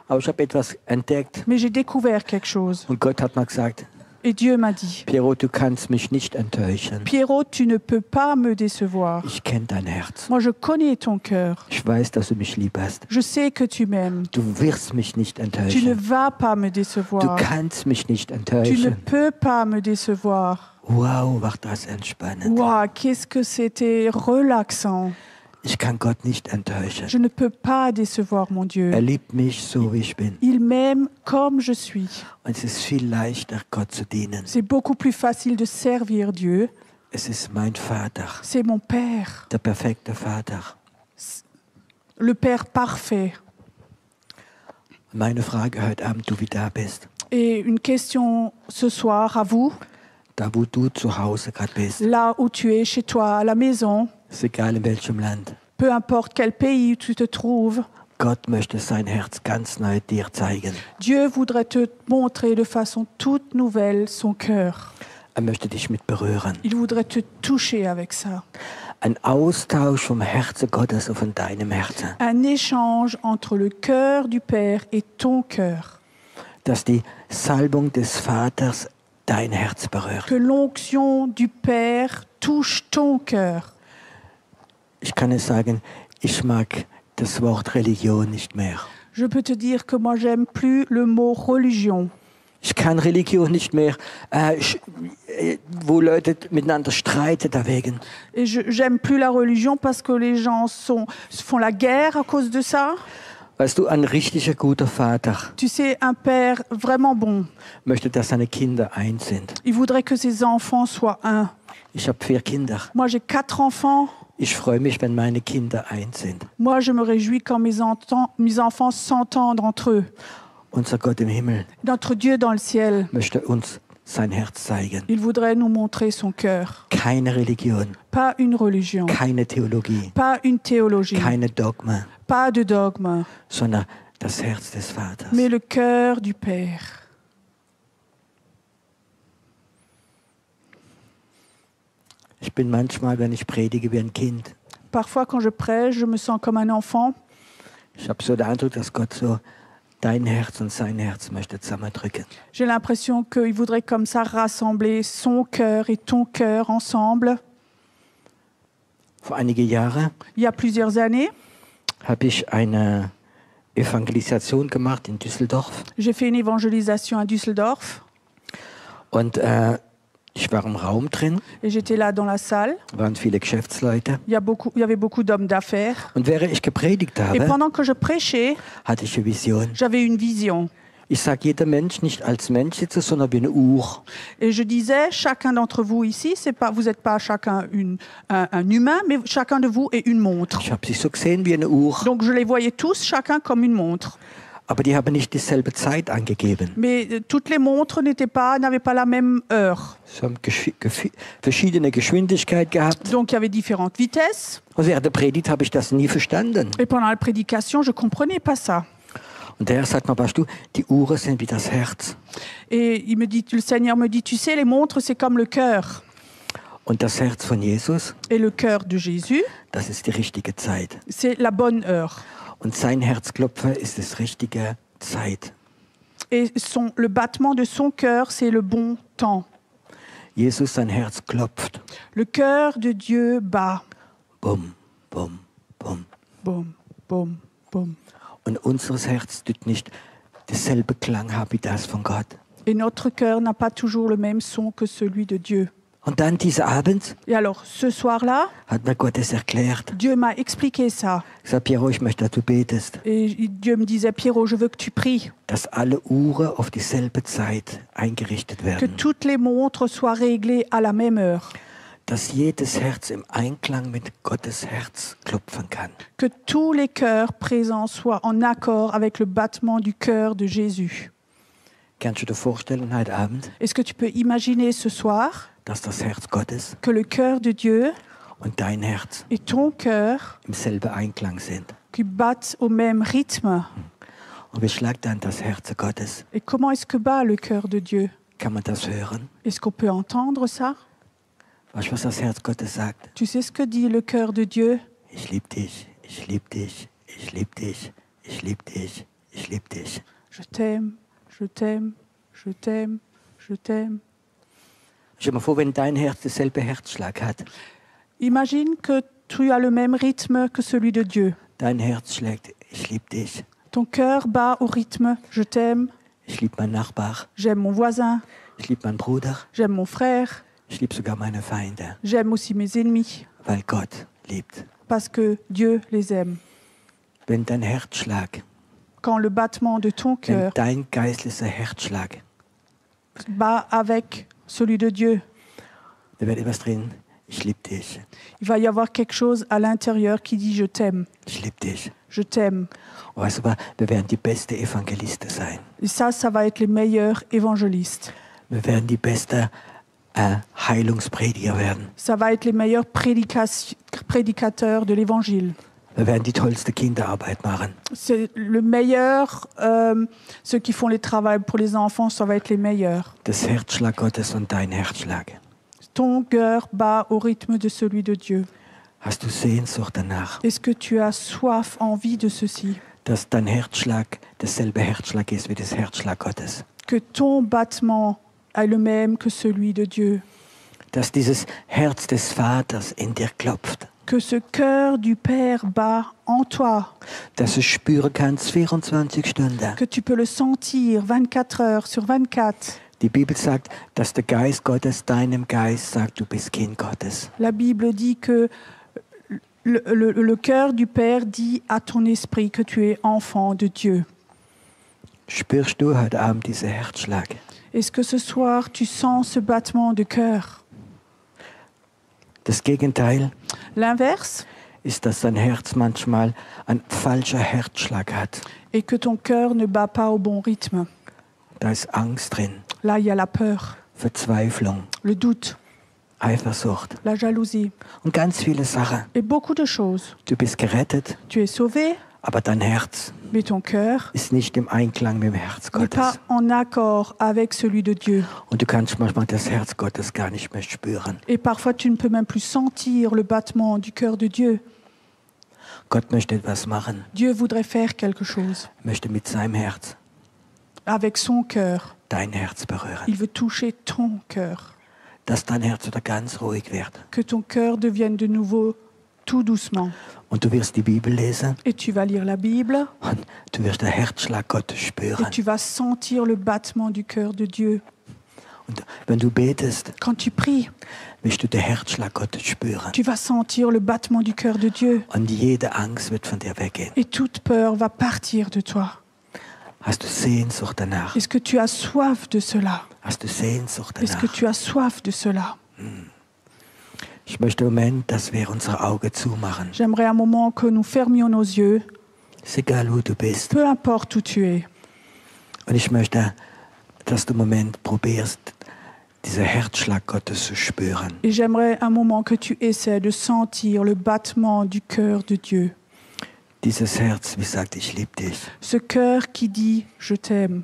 Aber ich habe etwas entdeckt Mais j'ai découvert quelque chose. und Gott hat mir gesagt, Et Dieu m'a dit, Piero, du kannst mich nicht enttäuschen. Pierrot, tu ne peux pas me décevoir. Ich kenne dein Herz. Moi, je connais ton cœur. Ich weiß, dass du mich lieb hast. Je sais que tu m'aimes. Du wirst mich nicht Tu ne enttäuschen. vas pas me Du décevoir. kannst mich nicht Tu ne enttäuschen. peux pas me décevoir. Wow, war das entspannend. Waouh, qu'est-ce que c'était relaxant. Ich kann Gott nicht enttäuschen. Je ne peux pas décevoir mon Dieu. Liebt mich so, wie ich bin. Il m'aime comme je suis. Und es ist viel leichter, Gott zu dienen. C'est beaucoup plus facile de servir Dieu. Es ist mein Vater, C'est mon Père, der perfekte Vater. le Père parfait. Meine Frage heute Abend, du wie da bist, Et une question ce soir à vous, da wo du zu Hause gerade bist, là où tu es, chez toi, à la maison, ist egal in welchem Land, peu importe quel pays tu te trouves, Gott möchte sein Herz ganz neu dir zeigen. Dieu voudrait te montrer de façon toute nouvelle son cœur. Möchte dich mit berühren. Il voudrait te toucher avec ça. Ein Austausch vom Herzen Gottes und von deinem Herzen. Un échange entre le cœur du Père et ton cœur. Dass die Salbung des Vaters dein Herz berührt. Que l'onction du Père touche ton cœur. Ich kann es sagen, ich mag das Wort Religion nicht mehr. Je peux te dire que moi, j'aime plus le mot religion. Ich kann Religion nicht mehr, wo Leute miteinander streiten deswegen. Et j'aime plus la religion parce que les gens font la guerre à cause de ça. Weißt du, ein richtiger guter Vater Tu sais, un père vraiment bon, möchte, dass seine Kinder eins sind. il voudrait que ses enfants soient un. Ich habe 4 Kinder. Moi, j'ai 4 enfants. Ich freue mich, wenn meine Kinder eins sind. Moi, je me réjouis quand mes enfants s'entendent entre eux. Unser Gott im Himmel Notre Dieu dans le ciel, möchte uns sein Herz zeigen. il voudrait nous montrer son cœur. Keine Religion, Pas une religion, keine Theologie, pas une théologie, keine Dogma, pas de dogme, sondern das Herz des Vaters. mais le cœur du Père. Ich bin manchmal, wenn ich predige, wie ein Kind. Parfois, quand je prêche, je me sens comme un enfant. Ich habe so den Eindruck, dass Gott so dein Herz und sein Herz möchte zusammendrücken. J'ai l'impression qu'il voudrait comme ça rassembler son cœur et ton cœur ensemble. Vor einige Jahre Il y a plusieurs années, habe ich eine Evangelisation gemacht in Düsseldorf. j'ai fait une évangélisation à Düsseldorf. Und Ich war im Raum drin, et j'étais là dans la salle. waren viele Geschäftsleute. Il y avait beaucoup d'hommes d'affaires. Und während ich gepredigt Et habe, pendant que je prêchais, hatte ich eine Vision. j'avais une vision. Ich sage jeder Mensch nicht als Mensch sitzen, sondern wie eine Uhr. Et je disais, chacun d'entre vous ici, vous n'êtes pas chacun un humain, mais chacun de vous est une montre. Ich habe sie so gesehen wie eine Uhr. Donc je les voyais tous, chacun comme une montre. Aber die haben nicht dieselbe Zeit angegeben. Mais toutes les montres n'avaient pas la même heure. Sie haben verschiedene Geschwindigkeit gehabt. Donc il y avait différentes vitesses. Und während der Predigt habe ich das nie verstanden. Et pendant la prédication, je ne comprenais pas ça. Und der Herr sagt mal, weißt du, die Uhren sind wie das Herz. Et le Seigneur me dit, tu sais, les montres, c'est comme le cœur. Und das Herz von Jesus, Et le cœur de Jésus, das ist die richtige Zeit. c'est la bonne heure. Und sein Herzklopfer ist das richtige Zeit. Et le battement de son cœur, c'est le bon temps. Jesus, sein Herz klopft. Le cœur de Dieu bat. Bum, bum, bum. Boum, boum, boum. Und unseres Herz tut nicht dasselbe Klang haben wie das von Gott. Et notre cœur n'a pas toujours le même son que celui de Dieu. Und dann dieser Abend Et alors, ce soir-là, hat mir Gott es erklärt. Dieu m'a expliqué ça. Ich sage, Piero, ich möchte, dass du betest, Et Dieu me disait, Pierrot, je veux que tu pries, dass alle Uhren auf dieselbe Zeit eingerichtet que werden. toutes les montres soient réglées à la même heure, Dass jedes Herz im Einklang mit Gottes Herz klopfen kann. que tous les cœurs présents soient en accord avec le battement du cœur de Jésus. Kannst du dir vorstellen, heute Abend, Est-ce que tu peux imaginer ce soir dass das Herz Gottes que le cœur de Dieu und dein Herz et ton cœur im selben Einklang sind? qui battent au même rythme? Und wie schlägt dann das Herz Gottes? Et comment est-ce que bat le cœur de Dieu? Kann man das hören? Est-ce qu'on peut entendre ça? Weißt du, was das Herz Gottes sagt? Tu sais ce que dit le cœur de Dieu? Ich liebe dich, ich liebe dich, ich liebe dich, ich liebe dich, ich liebe dich. Je t'aime, je t'aime, je t'aime, je t'aime. Stell dir mal vor, wenn dein Herz dasselbe Herzschlag hat. Imagine que tu as le même rythme que celui de Dieu. Dein Herz schlägt, ich liebe dich, Ton cœur bat au rythme je t'aime, ich liebe meinen Nachbar, j'aime mon voisin, ich liebe meinen Bruder, j'aime mon frère, ich liebe sogar meine Feinde, j'aime aussi mes ennemis, weil Gott liebt. parce que Dieu les aime. Wenn dein Herzschlag, Quand le battement de ton wenn cœur dein geistlicher Herzschlag, bat avec celui de Dieu, da wird etwas drin, ich liebe dich, il va y avoir quelque chose à l'intérieur qui dit je t'aime, ich liebe dich. je t'aime. Und weißt du was, wir werden die beste Evangelisten sein. Et ça va être les meilleurs évangélistes. Wir werden die beste Heilungsprediger werden. Ça va être les meilleurs prédicateurs de l'évangile. Wir werden die tollste Kinderarbeit machen. C'est le meilleur, ceux qui font les travaux pour les enfants, ça va être les meilleurs. Das Herzschlag Gottes und dein Herzschlag. Ton cœur bat au rythme de celui de Dieu. Hast du Sehnsucht danach, Est-ce que tu as soif, envie de ceci? dass dein Herzschlag dasselbe Herzschlag ist wie das Herzschlag Gottes? Que ton battement est le même que celui de Dieu? Dass dieses Herz des Vaters in dir klopft. Que ce cœur du Père bat en toi? Dass du spüren kannst 24 Stunden. Que tu peux le sentir 24 heures sur 24? Die Bibel sagt, dass der Geist Gottes deinem Geist sagt, du bist Kind Gottes. La Bible dit que le cœur du Père dit à ton esprit que tu es enfant de Dieu. Spürst du heute Abend diesen Herzschlag? Est-ce que ce soir tu sens ce battement de cœur? Das Gegenteil L'inverse ist, dass dein Herz manchmal einen falschen Herzschlag hat. est que ton cœur ne bat pas au bon rythme. Da ist Angst drin, Là, il y a la peur, Verzweiflung, le doute, Eifersucht la jalousie und ganz viele Sachen. et beaucoup de choses. Du bist gerettet, Tu es sauvé, aber dein Herz mais ton cœur ist nicht im Einklang mit dem Herz n'est pas Gottes. en accord avec celui de Dieu. Und du kannst manchmal das Herz Gottes gar nicht mehr spüren. Et parfois, tu ne peux même plus sentir le battement du cœur de Dieu. Gott möchte etwas machen, Dieu voudrait faire quelque chose möchte mit seinem Herz avec son cœur. dein Herz berühren. Il veut toucher ton cœur. Dass dein Herz wieder ganz ruhig wird. Que ton cœur devienne de nouveau tout doucement. Und du wirst die Bibel lesen Et tu vas lire la Bible und du wirst den Herzschlag Gottes et spüren. tu vas sentir le battement du cœur de Dieu. Und wenn du betest, Quand tu pries, wirst du den Herzschlag Gottes spüren. tu vas sentir le battement du cœur de Dieu. Und jede Angst wird von dir weggehen. Et toute peur va partir de toi. Hast du Sehnsucht danach? Est-ce que tu as soif de cela? Hast du Sehnsucht Est-ce que danach? tu as soif de cela? Ich möchte im Moment, dass wir unsere Augen zumachen. J'aimerais un moment que nous fermions nos yeux, Ist egal, wo du bist. peu importe où tu es. Und ich möchte, dass du im Moment probierst, diesen Herzschlag Gottes zu spüren. Et j'aimerais un moment que tu essaies de sentir le battement du cœur de Dieu. Dieses Herz, wie sagt, ich liebe dich. Ce cœur qui dit « Je t'aime,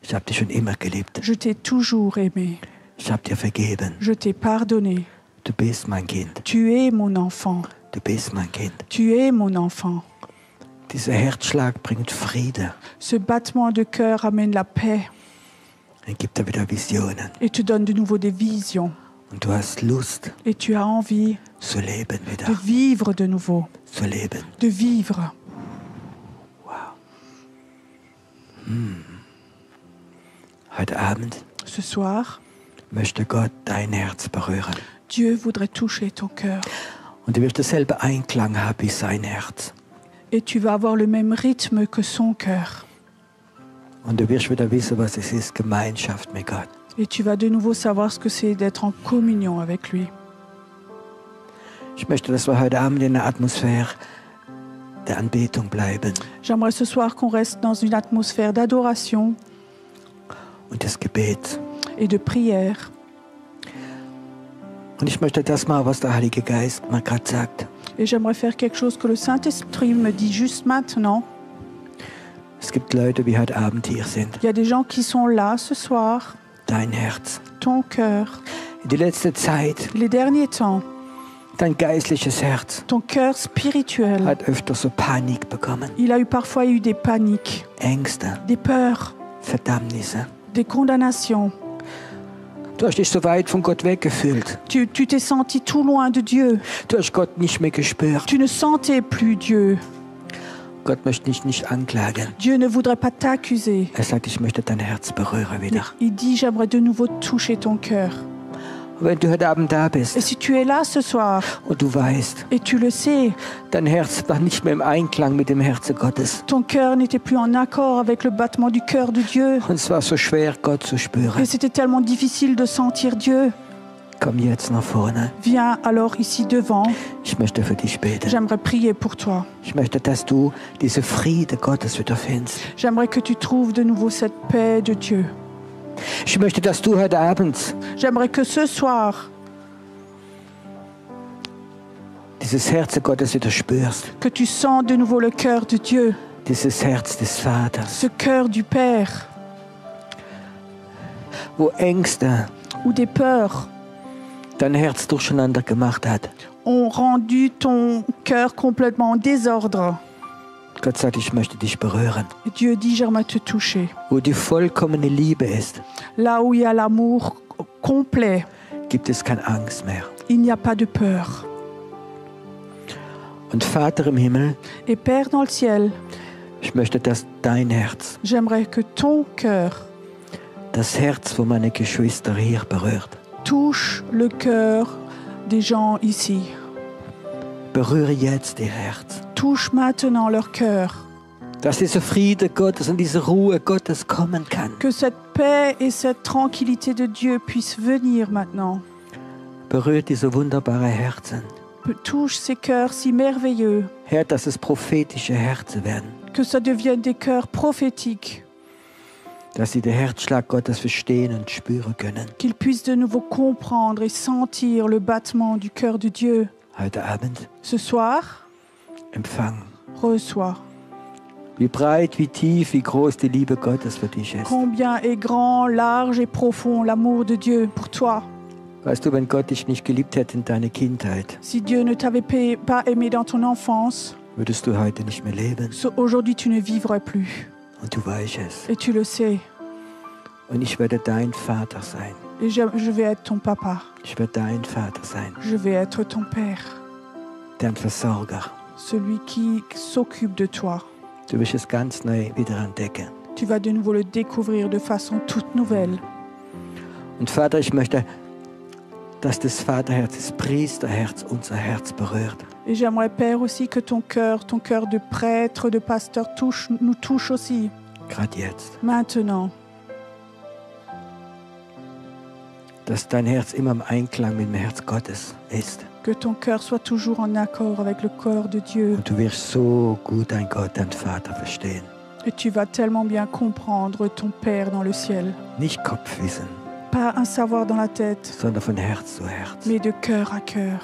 Ich habe dich schon immer geliebt. je t'ai toujours aimé, Ich habe dir vergeben. je t'ai pardonné, Du bist mein Kind. tu es mon enfant, Du bist mein Kind. tu es mon enfant ». Dieser Herzschlag bringt Friede Ce battement de cœur amène la paix und gibt dir wieder Visionen. et te donne de nouveau des visions. Und du hast Lust Et tu as envie zu leben de wieder. vivre de nouveau, Zu leben. de vivre. Heute Abend Ce soir, möchte Gott dein Herz berühren. Dieu voudrait toucher ton cœur Und du wirst dasselbe Einklang haben wie sein Herz. et tu vas avoir le même rythme que son cœur. Und du wirst wieder wissen, was es ist, Gemeinschaft mit Gott. Et tu vas de nouveau savoir ce que c'est d'être en communion avec lui. Ich möchte, dass wir heute Abend in der Atmosphäre der Anbetung bleiben J'aimerais ce soir qu'on reste dans une atmosphère d'adoration und des Gebets. et de prière. Und ich möchte das mal, was der Heilige Geist mal gerade sagt. Et j'aimerais faire quelque chose que le Saint-Esprit me dit juste maintenant. Es gibt Leute, die heute Abend hier sind. Il y a des gens qui sont là ce soir, Dein Herz. ton cœur, In die letzte Zeit, les derniers temps, dein geistliches Herz ton cœur spirituel. hat öfter so Panik bekommen. Il a parfois eu des paniques, Ängste, des peurs, Verdammnisse. des condamnations. Du hast dich so weit von Gott weggefühlt. Tu t'es senti tout loin de Dieu. Du hast Gott nicht mehr gespürt. Tu ne sentais plus Dieu. Gott möchte dich nicht anklagen. Dieu ne voudrait pas t'accuser. Er sagt, ich möchte dein Herz berühren wieder. Il dit, j'aimerais de nouveau toucher ton cœur. Und wenn du heute Abend da Et bist si tu es là ce soir und du weißt, et tu le sais, dein Herz war nicht mehr im Einklang mit dem Herzen Gottes. ton cœur n'était plus en accord avec le battement du cœur de Dieu. Und es war so schwer, Gott zu spüren. Et c'était tellement difficile de sentir Dieu. Komm jetzt nach vorne. Viens alors ici devant. Ich möchte für dich beten. J'aimerais prier pour toi. Ich möchte, dass du diese Friede Gottes wieder findest. J'aimerais que tu trouves de nouveau cette paix de Dieu. Ich möchte, dass du heute Abend J'aimerais que ce soir, dieses Herz Gottes wieder spürst. que tu sens de nouveau le cœur de Dieu, Dieses Herz des Vaters. ce cœur du Père, Wo Ängste où des peurs dein Herz durcheinander gemacht hat. ont rendu ton cœur complètement en désordre. Gott sagt, ich möchte dich berühren. Et Dieu dit, j'aimerais te toucher. Wo die vollkommene Liebe ist, Là où il y a l'amour complet, gibt es keine Angst mehr. il n'y a pas de peur. Und Vater im Himmel, Et Père dans le ciel, ich möchte, dass dein Herz, j'aimerais que ton cœur das Herz von meinen Geschwistern hier berührt. touche le cœur des gens ici. Berühre jetzt ihr Herz. Touche maintenant leur cœur. Dass dieser Friede Gottes und diese Ruhe Gottes kommen kann. Que cette paix et cette tranquillité de Dieu puissent venir maintenant. Berührt diese wunderbaren Herzen. Touche ces cœurs si merveilleux. Herr, dass es prophetische Herzen werden. Que ça devienne des cœurs prophétiques. Dass sie den Herzschlag Gottes verstehen und spüren können. Qu'ils puissent de nouveau comprendre et sentir le battement du cœur de Dieu. Heute Abend Ce soir, empfangen. reçois. Wie breit, wie tief, wie groß die Liebe Gottes für dich ist. Combien est grand, large et profond l'amour de Dieu pour toi. Weißt du, wenn Gott dich nicht geliebt hätte in deiner Kindheit, Si Dieu ne t'avait pas aimé dans ton enfance, würdest du heute nicht mehr leben. aujourd'hui tu ne vivrais plus. Und du weißt es. Et tu le sais. Und ich werde dein Vater sein. Et je vais être ton papa. Ich werde dein Vater sein. Je vais être ton père. Dein Versorger. Celui qui s'occupe de toi. Du wirst es ganz neu wieder entdecken. Tu vas de nouveau le découvrir de façon toute nouvelle. Und Vater, ich möchte, dass das Vaterherz, das Priesterherz unser Herz berührt. Et j'aimerais, Père, aussi que ton cœur de prêtre, de pasteur nous touche aussi, Gerade jetzt. maintenant. Dass dein Herz immer im Einklang mit dem Herz Gottes ist. Que ton cœur soit toujours en accord avec le corps de Dieu. Und du wirst so gut dein Gott, dein Vater verstehen. Et tu vas tellement bien comprendre ton Père dans le ciel. Nicht Kopfwissen, Pas un savoir dans la tête, sondern von Herz zu Herz. mais de cœur à cœur.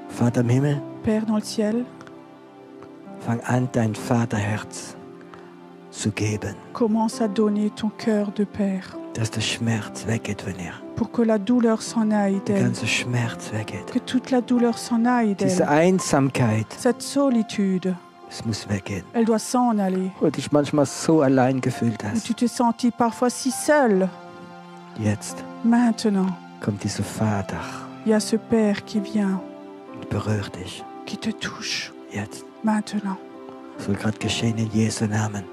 Vater im Himmel, Père dans le ciel, fang an, dein Vaterherz zu geben. commence à donner ton cœur de Père Dass der Schmerz weggeht von ihr. pour que la douleur s'en aille Der d'elle. ganze Schmerz weggeht. Que toute la douleur s'en aille Diese d'elle. Einsamkeit, Cette solitude, es muss weggehen. elle doit s'en aller. Wo du dich manchmal so allein gefühlt Où hast. tu t'es senti parfois si seul. Jetzt Maintenant, kommt dieser Vater il y a ce Père qui vient, und berührt dich. qui te touche. Jetzt. Maintenant. Soll gerade geschehen in Jesu Namen.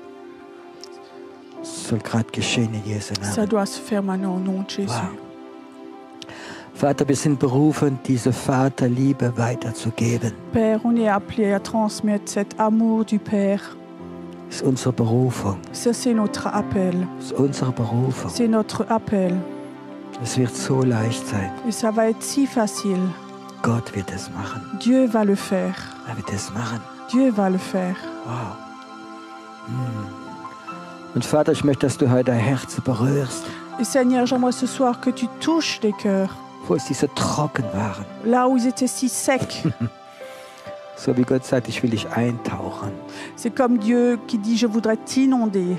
Soll gerade geschehen in Jesu Ça Namen. doit se faire maintenant au nom de Jésus. Wow. Vater, wir sind berufen, diese Vaterliebe weiterzugeben. Père, on est appelé à transmettre cet amour du Père. Das ist unsere Berufung. Ça, c'est notre appel. Das ist unsere Berufung. C'est notre appel. Es wird so leicht sein. Et ça va être si facile. Gott wird es machen. Dieu va le faire. Er wird es machen. Dieu va le faire. Wow. Und Vater, ich möchte, dass du heute Herzen berührst, Et Seigneur, j'aimerais ce soir que tu touches les cœurs. wo sie so trocken waren. Là où ils étaient si secs. So wie Gott sagt, ich will dich eintauchen. C'est comme Dieu qui dit, je voudrais t'inonder.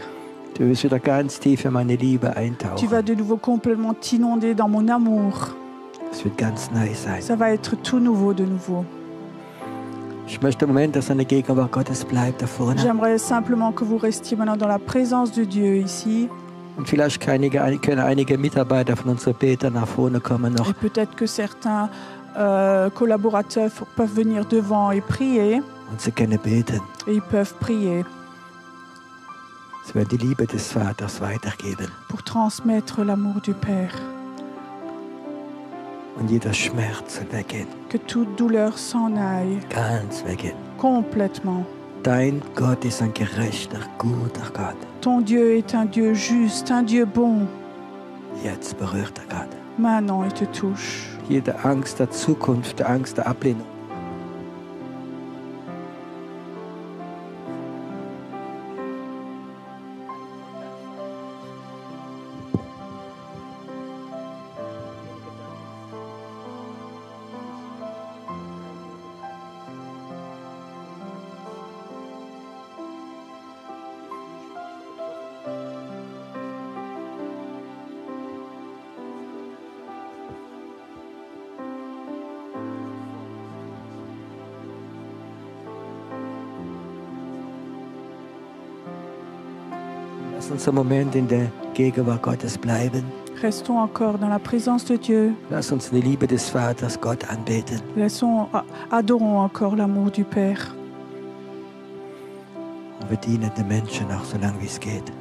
Du wirst wieder ganz tief in meine Liebe Tu eintauchen. vas de nouveau complètement t'inonder dans mon amour. Es wird ganz neu sein. Ça va être tout nouveau de nouveau. Ich möchte im Moment, dass eine Gegenwart Gottes bleibt da vorne. J'aimerais simplement que vous restiez maintenant dans la présence de Dieu ici. Und vielleicht können einige Mitarbeiter von unseren Betern nach vorne kommen noch. Et peut-être que certains collaborateurs peuvent venir devant et prier. Und sie können beten. Et ils peuvent prier Sie werden die Liebe des Vaters weitergeben. pour transmettre l'amour du Père. Und jeder Schmerz soll weggehen. Que toute douleur s'en aille Ganz weggehen. complètement. Dein Gott ist ein gerechter, guter Gott. Ton Dieu est un Dieu juste, un Dieu bon. Jetzt berührt er Gott. Maintenant, il te touche. Jede Angst der Zukunft, der Angst der Ablehnung. Lass uns einen Moment in der Gegenwart Gottes bleiben. Restons encore dans la présence de Dieu. Lass uns die Liebe des Vaters Gott anbeten. Adorons encore l'amour du Père. Und wir dienen den Menschen auch so lange wie es geht.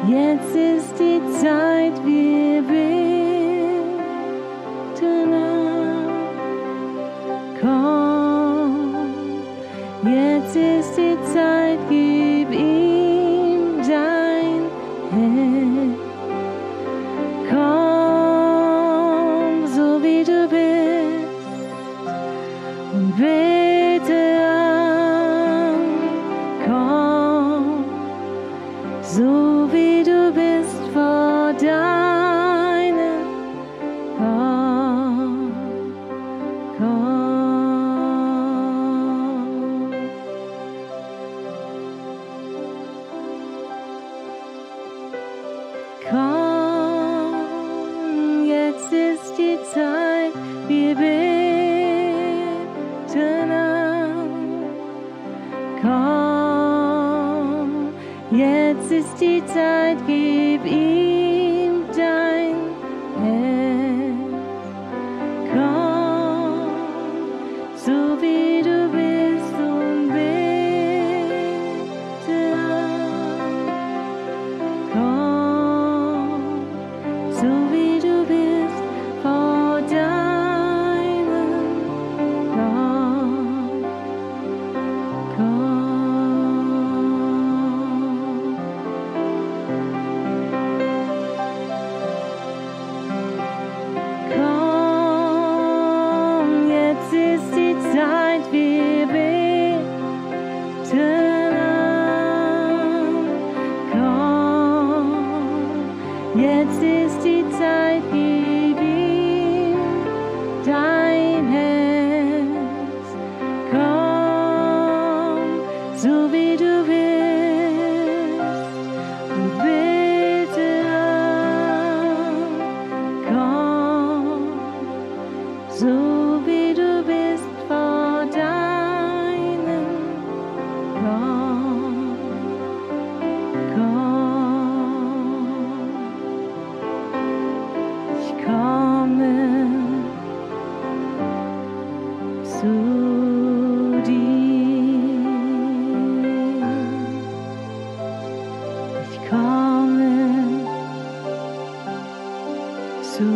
Jetzt ist die Zeit, wir beten an. Jetzt ist die Zeit, gib ihm dein Herz. Komm, so wie du bist, und bete an. Komm, so wie du bist vor deinem Gott. Komm. Komm, jetzt ist die Zeit, wir beten an. Komm, jetzt ist die Zeit, gib ihm dein Herz. Komm, so wie du bist, und bete an. Komm, so wie du bist, vor deinem Gott. Komm, jetzt ist die Zeit, wir beten an. Komm, jetzt ist die Zeit, gib ihm dein Herz. Komm, so wie du bist, und bete an. Komm, so wie du bist, vor deinem Gott. Komm, ich komme zu dir. Ich komme zu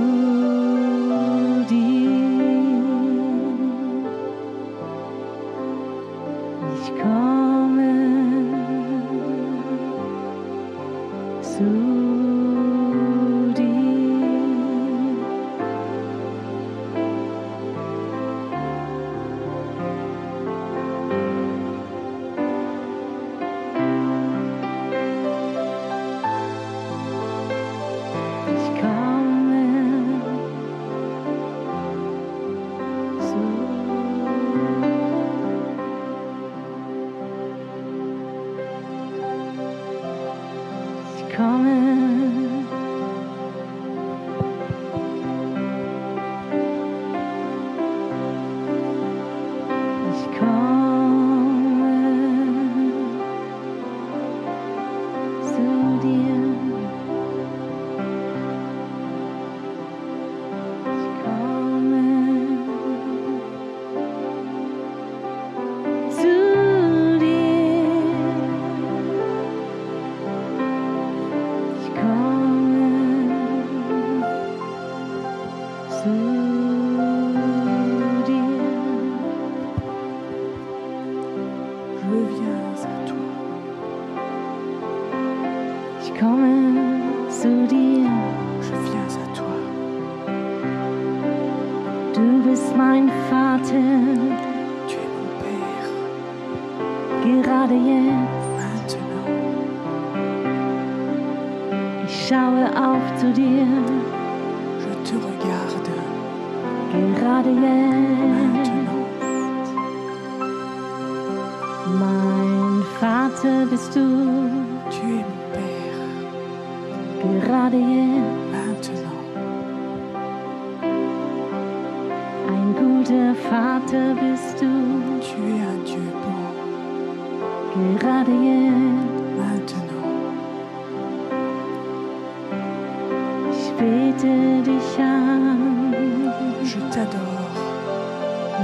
dir. Ich komme zu dir. Ich komme zu Ich komme. Ich komme zu dir. Ich komme zu dir. Ich komme zu dir. Je viens à toi. Ich komme zu dir. Je viens à toi. Du bist mein Vater, Tu es mon Père. gerade jetzt. Maintenant, Ich schaue auf zu dir, je te regarde. gerade jetzt. Maintenant, Mein Vater bist du, tu es mon Père. gerade jetzt. Maintenant, Ein guter Vater bist du, tu es un Dieu bon. gerade jetzt. Maintenant, Ich bete dich an, je t'adore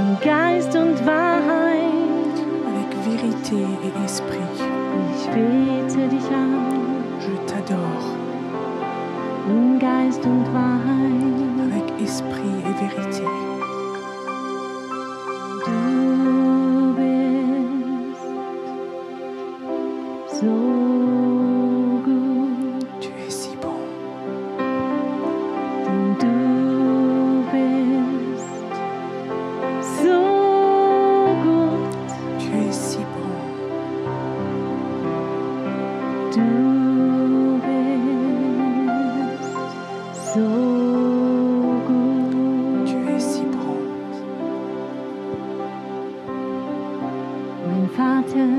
in Geist und Wahrheit. avec vérité et esprit. Ich bete dich an, Je t'adore in Geist und Wahrheit. avec esprit et vérité. Du bist so gut. Tu es si bon. Mein Vater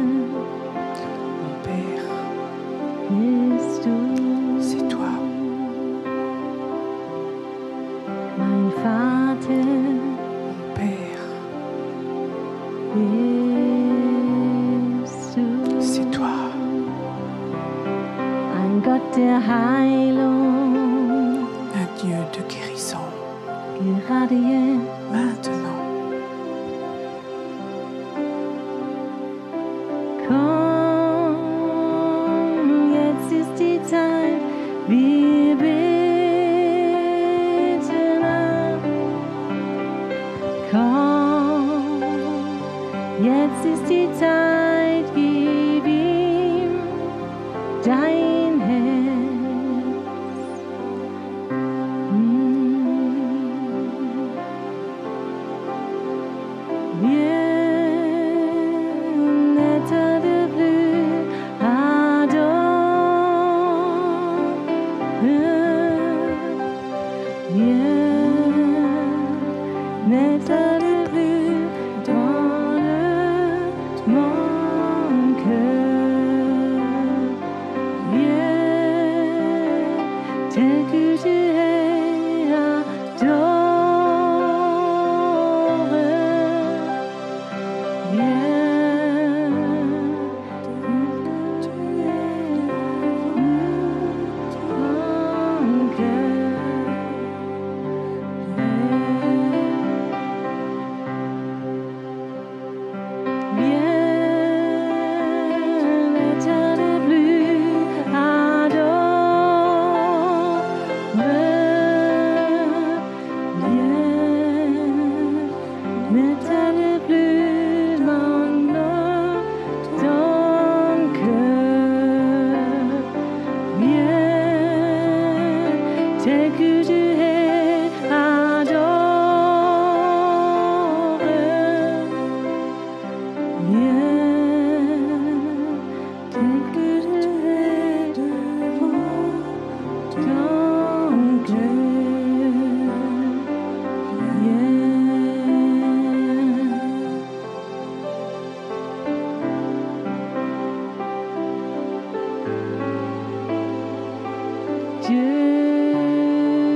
Mon Père, bist du. c'est toi. Mein Vater Mon Père, bist du. c'est toi. Ein Gott der Heilung, Un Dieu de guérison. gerade jetzt. Maintenant, Komm, jetzt ist die Zeit, wir beten an. Komm, jetzt ist die Zeit, gib ihm dein Herz. Viens, de plus, adore. Viens, n'être de plus dans mon cœur. Viens, tel que tu es, adore. Viens, tel que tu es, mon cœur. Viens, n'être de plus, adore. Viens, n'être de plus maintenant ton cœur. Viens, tel que tu es, adore. Viens, tel que tu es devant ton cœur. Viens. Dieu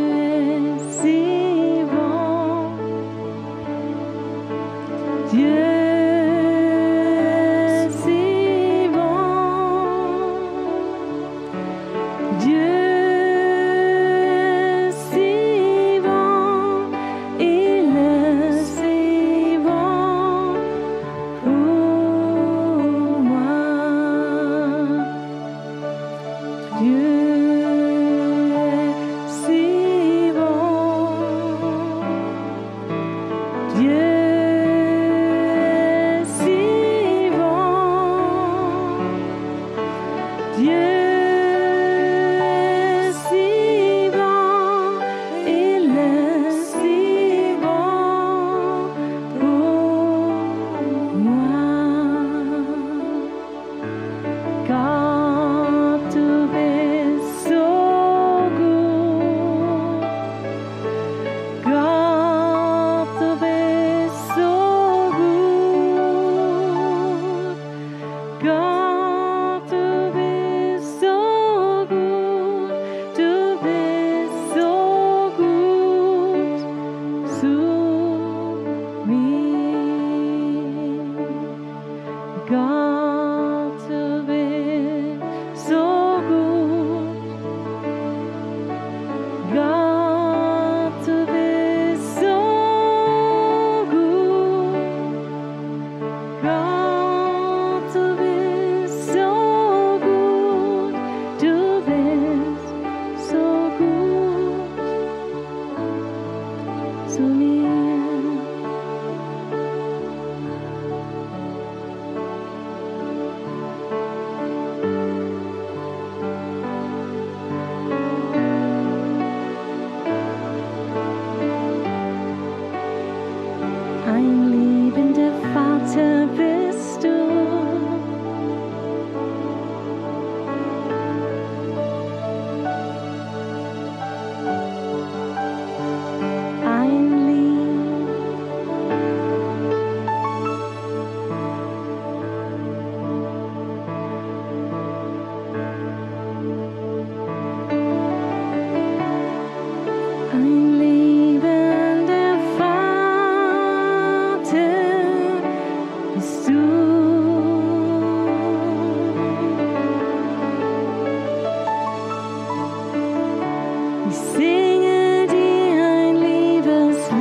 Ich singe dir ein Liebeslied,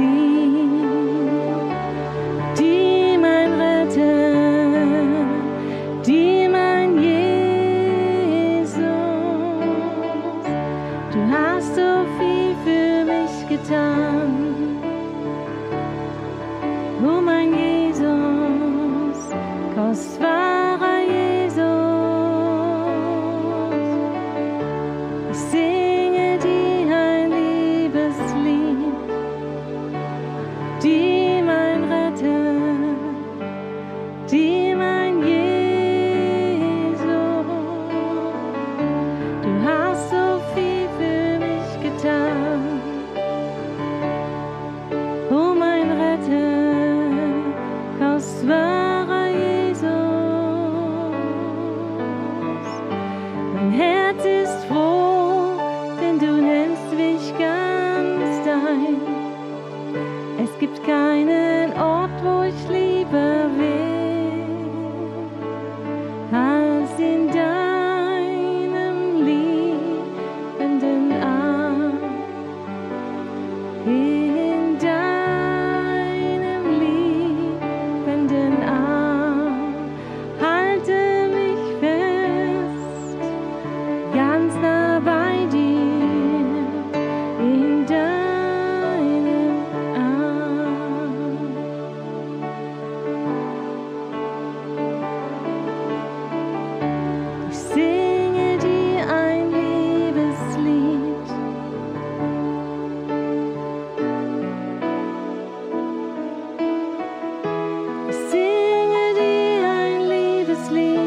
die mein Retter, die mein Jesus. Du hast so viel für mich getan, oh mein Jesus, kostbarer Jesus. Ich singe dir ein Liebeslied, die mein Retter, die mein Jesus. Du hast so viel für mich getan, oh mein Retter, kostbarer Jesus. Mein Herz ist froh, denn du nennst mich ganz dein. Es gibt keinen Ort, wo ich lieber will, als in deinem liebenden Arm. In deinem liebenden Arm. Halte mich fest, ganz nah bei dir, in deinem Arm. Ich singe dir ein Liebeslied, ich singe dir ein Liebeslied,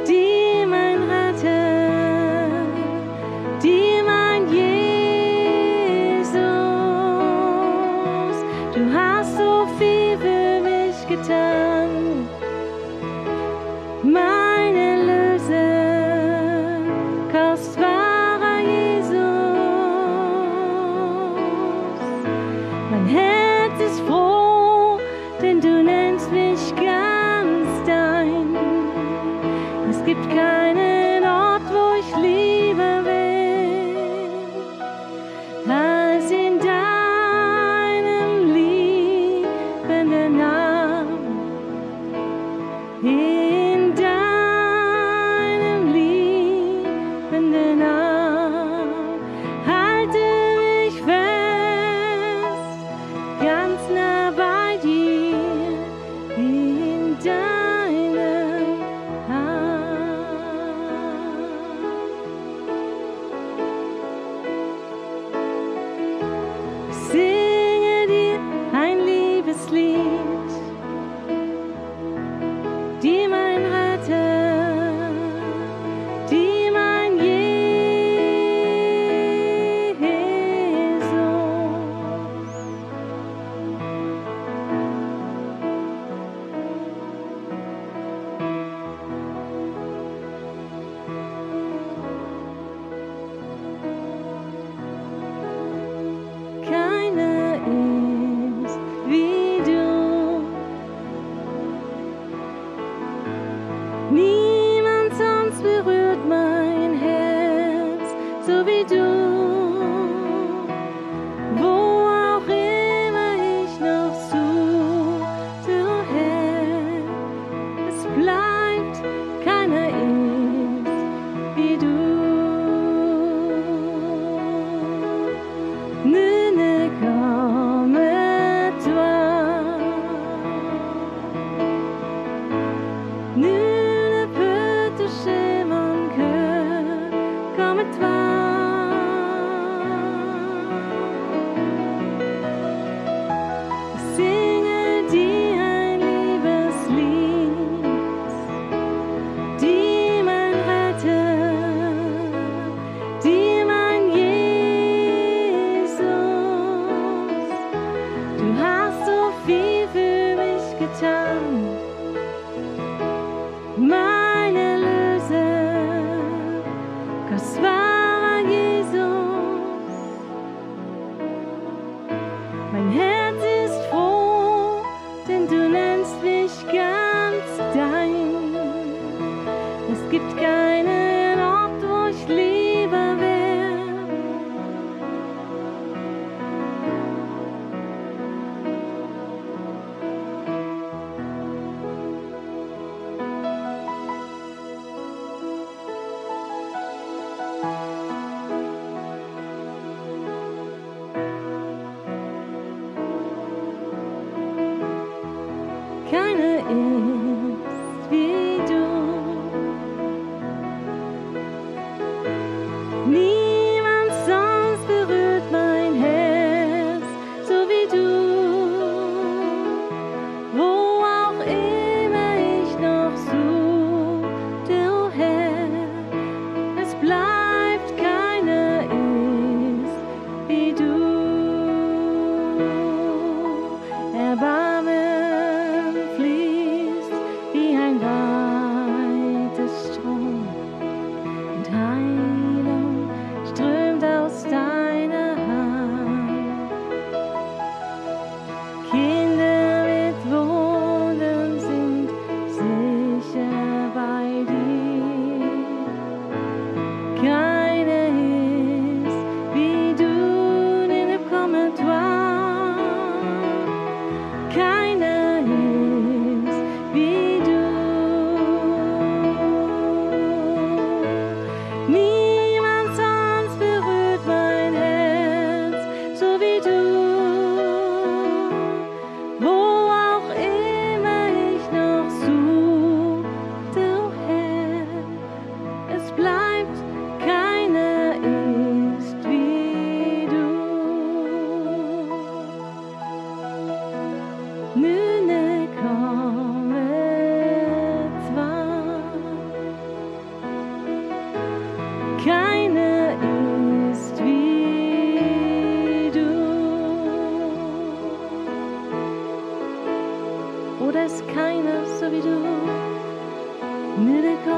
die mein Retter, die mein Jesus. Du hast so viel für mich getan, mein Erlöser, kostbarer Jesus. Mein Herz ist froh, denn du nennst mich ganz dein. Es gibt keinen Ort, wo ich lieber will, als in deinem liebenden Arm. In deinem liebenden Arm. Halte mich fest, ganz nah bei dir, in deinem Arm. Ich singe dir ein Liebeslied, die mein Retter, die mein Jesus. Keiner ist wie du, niemand sonst berührt mein Herz, so wie du. Wo auch immer ich noch suche, oh Herr, es bleibt, keiner ist wie du. Ne, ne, comme toi. Nul ne peut toucher mon cœur comme toi.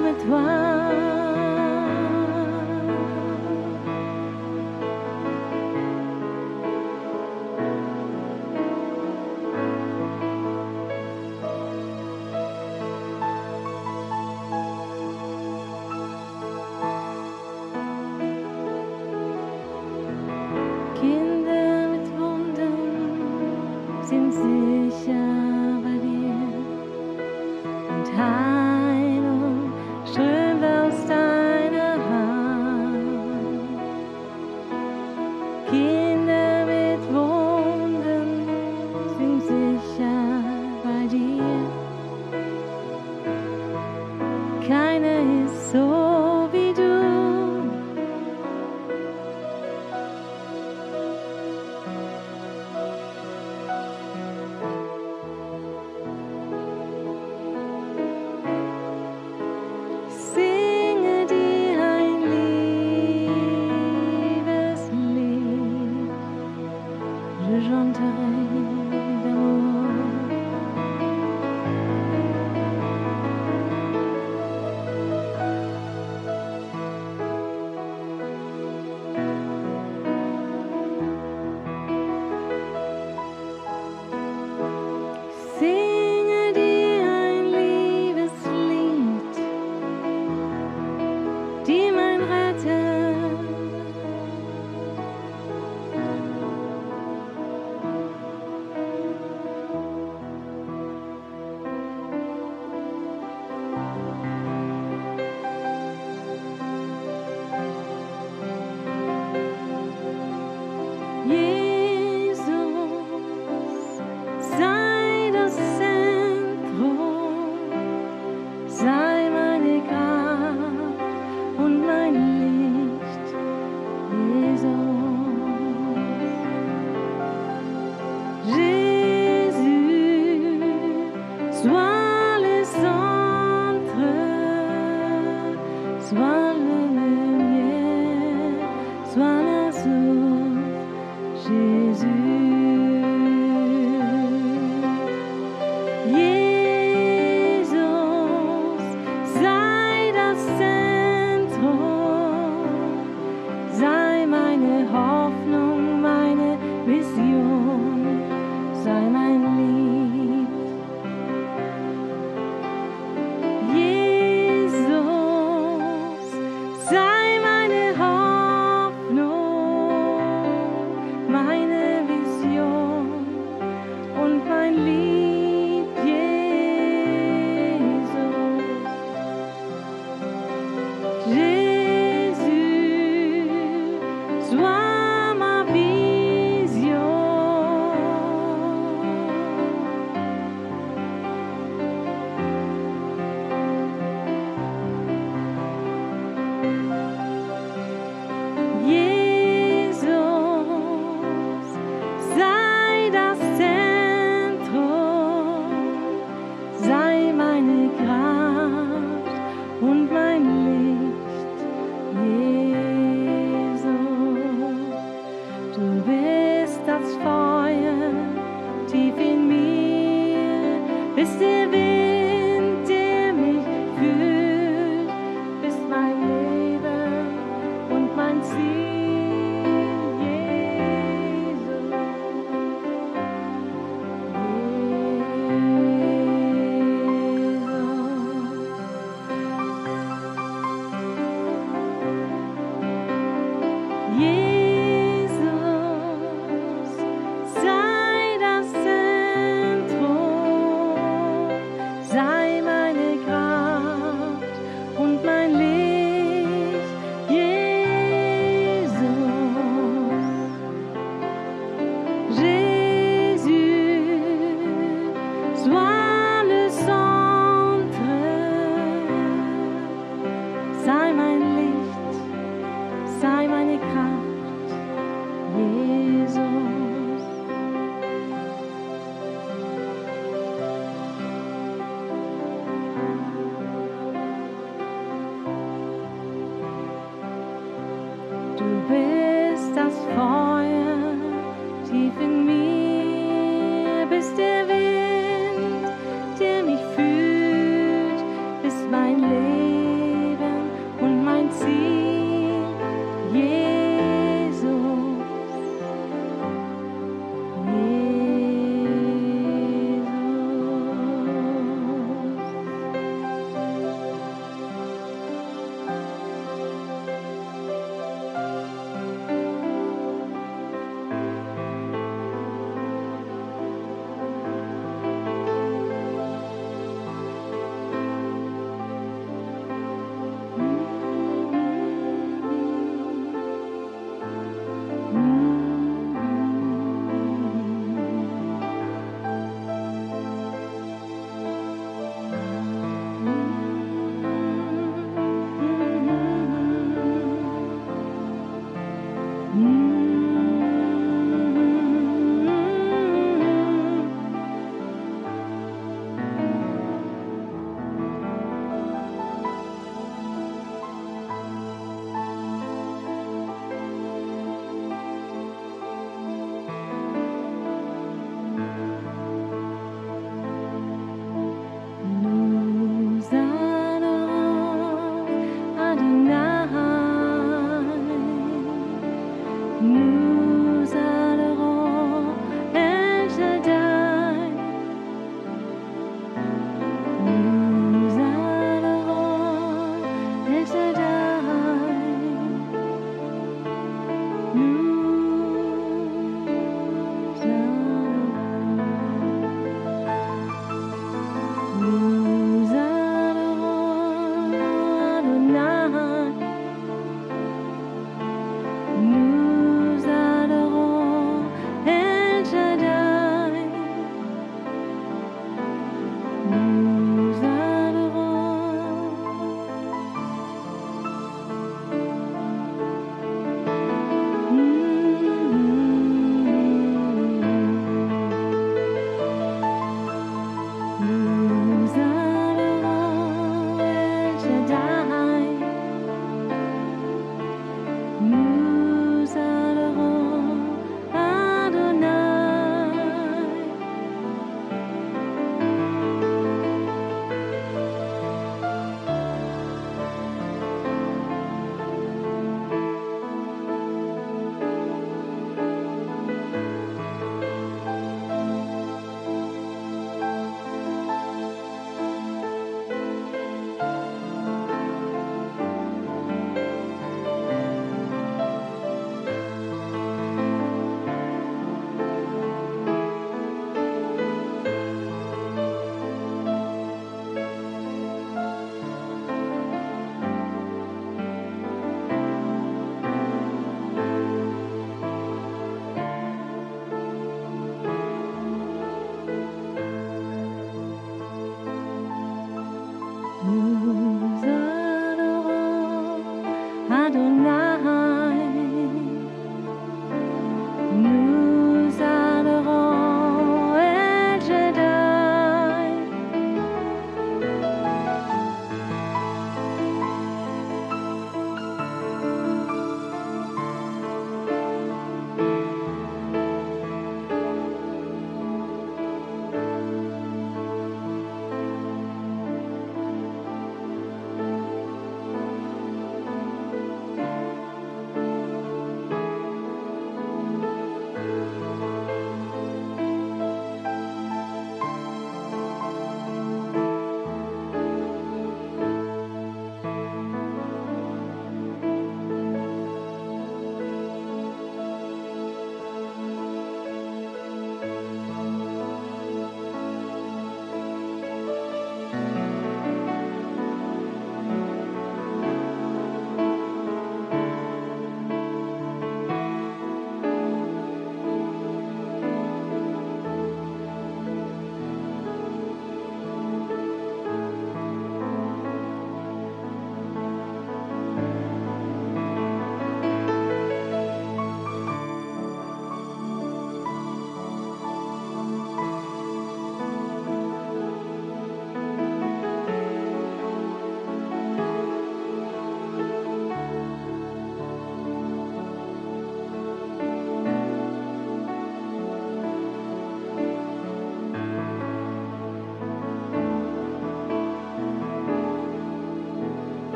comme toi. Kinder mit Wunden sind sicher bei dir und Heilung strömt aus deiner Hand. Kinder mit Wunden sind sicher bei dir. Keiner ist so wie du. Singe dir ein Liebeslied, je chanterai d'amour. Singe dir ein Liebeslied, die mein Retter. Jesus, sei das Zentrum, sei meine Kraft und mein Licht, Jesus. Jésus, sois le centre, sois le lumière, sois la source, Jésus. Jesus, sei das Zentrum, sei meine Hoffnung, meine Vision, sei mein Lied. Jesus, sei meine Hoffnung, meine Vision und mein Lied, Jesus. Jésus, sois ma vision. Jesus, sei das Zentrum, sei meine Kraft und mein Licht, Jesus. Du bist das Feuer tief in mir, bist der Wind, der mich führt, bist mein Leben und mein Ziel, Jesus. Jesus, sei das Zentrum, sei meine Kraft und mein Licht, Jesus. Jésus, sois le centre, sei mein Licht, sei meine Kraft, Jesus. Du bist das Feuer tief in mir, bist der Wind, der mich führt, bist mein Leben Nous